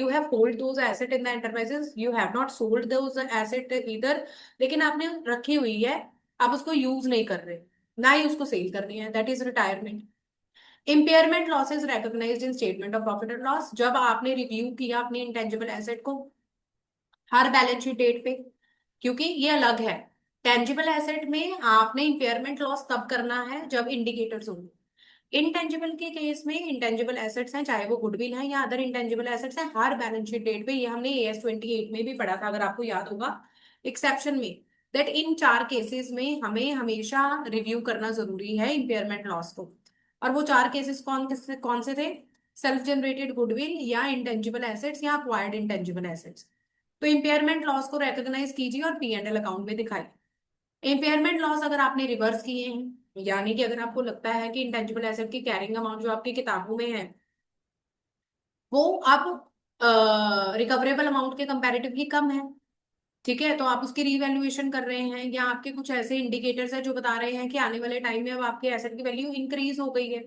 have hold those asset in the enterprises, you have not sold those asset either, लेकिन आपने रखी हुई है, आप उसको यूज नहीं कर रहे, ना ही उसको सेल करनी है, that is retirement. Impairment losses recognised in statement of profit and loss. जब आपने रिव्यू किया अपनी इंटेंजिबल एसेट को हर बैलेंस शीट डेट पे, क्योंकि ये अलग है। टेंजिबल एसेट में आपने इम्पेयरमेंट लॉस तब करना है जब इंडिकेटर्स होंगे। इंटेंजिबल के केस में इंटेंजिबल एसेट्स हैं, चाहे वो गुडविल है या अदर इंटेंजिबल एसेट्स हैं, हर बैलेंस शीट डेट पे, ये हमने AS 28 में भी पढ़ा था अगर आपको याद होगा एक्सेप्शन में, दैट इन चार केसेस में हमें हमेशा रिव्यू करना जरूरी है इम्पेयरमेंट लॉस को। और वो चार केसेस कौन से थे? सेल्फ जनरेटेड गुडविल, या इंटेंजिबल एसेट्स, या अक्वायर्ड इंटेंजिबल एसेट्स। तो इम्पेयरमेंट लॉस को रिकॉग्नाइज कीजिए और P&L अकाउंट में दिखाइए। इम्पेयरमेंट लॉस अगर आपने रिवर्स किए हैं, यानी कि अगर आपको लगता है कि इंटेंजिबल एसेट की कैरिंग अमाउंट जो आपकी किताबों में है वो अब रिकवरेबल अमाउंट के कंपैरेटिवली कम है, ठीक है, तो आप उसकी रीवैल्यूएशन कर रहे हैं, या आपके कुछ ऐसे इंडिकेटर्स है जो बता रहे हैं कि आने वाले टाइम में अब आपके एसेट की वैल्यू इंक्रीज हो गई है,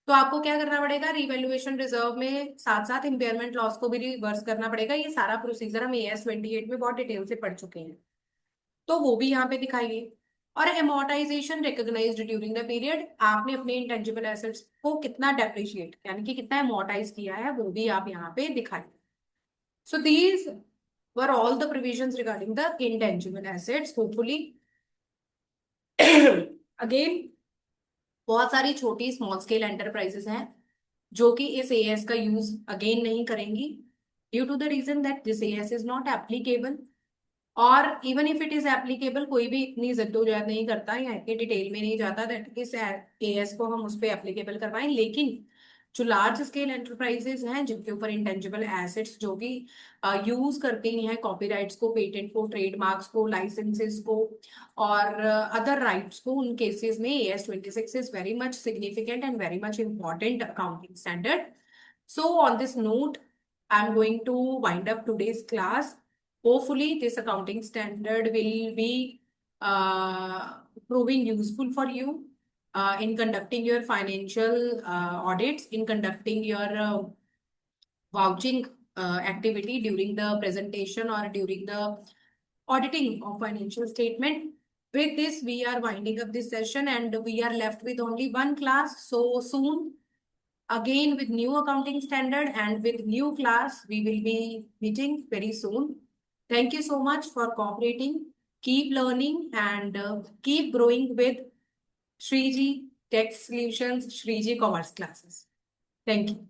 तो आपको क्या करना पड़ेगा? रीवैल्यूएशन रिजर्व में साथ साथ इंपेयरमेंट लॉस को भी रिवर्स करना पड़ेगा। ये सारा प्रोसीजर हम AS 28 में बहुत डिटेल से पढ़ चुके हैं, तो वो भी यहाँ पे दिखाइए। और amortization recognized during the period, आपने अपने इंटेंजिबल एसेट्स को कितना डेप्रिशिएट यानी कि कितना amortize किया है वो भी आप यहाँ पे दिखाएं. So these were all the provisions regarding the intangible assets. Hopefully again बहुत सारी छोटी स्मॉल स्केल एंटरप्राइजेस हैं जो कि इस एएस का यूज अगेन नहीं करेंगी, due to the reason that this AS is not applicable. और even if it is applicable, कोई भी इतनी जद्दोजहद नहीं करता या इतनी डिटेल में नहीं जाता दैट इस एएस को हम उस पर एप्लीकेबल करवाएं. लेकिन जो लार्ज स्केल एंटरप्राइजेस हैं जिनके ऊपर इंटेंजिबल एसेट्स जो भी यूज करती हैं कॉपीराइट्स को, पेटेंट को, ट्रेडमार्क्स को, लाइसेंसेस को और अदर राइट्स को, उन केसेस में AS 26 is very much significant and very much important accounting standard. So on this note, I'm going to wind up today's class. Hopefully, this accounting standard will be proving useful for you in conducting your financial audits, in conducting your vouching activity during the presentation or during the auditing of financial statement. With this, we are winding up this session and we are left with only one class. So soon, again with new accounting standard and with new class, we will be meeting very soon. Thank you so much for cooperating. Keep learning and keep growing with Shriji Tech Solutions, Shriji Commerce classes. Thank you.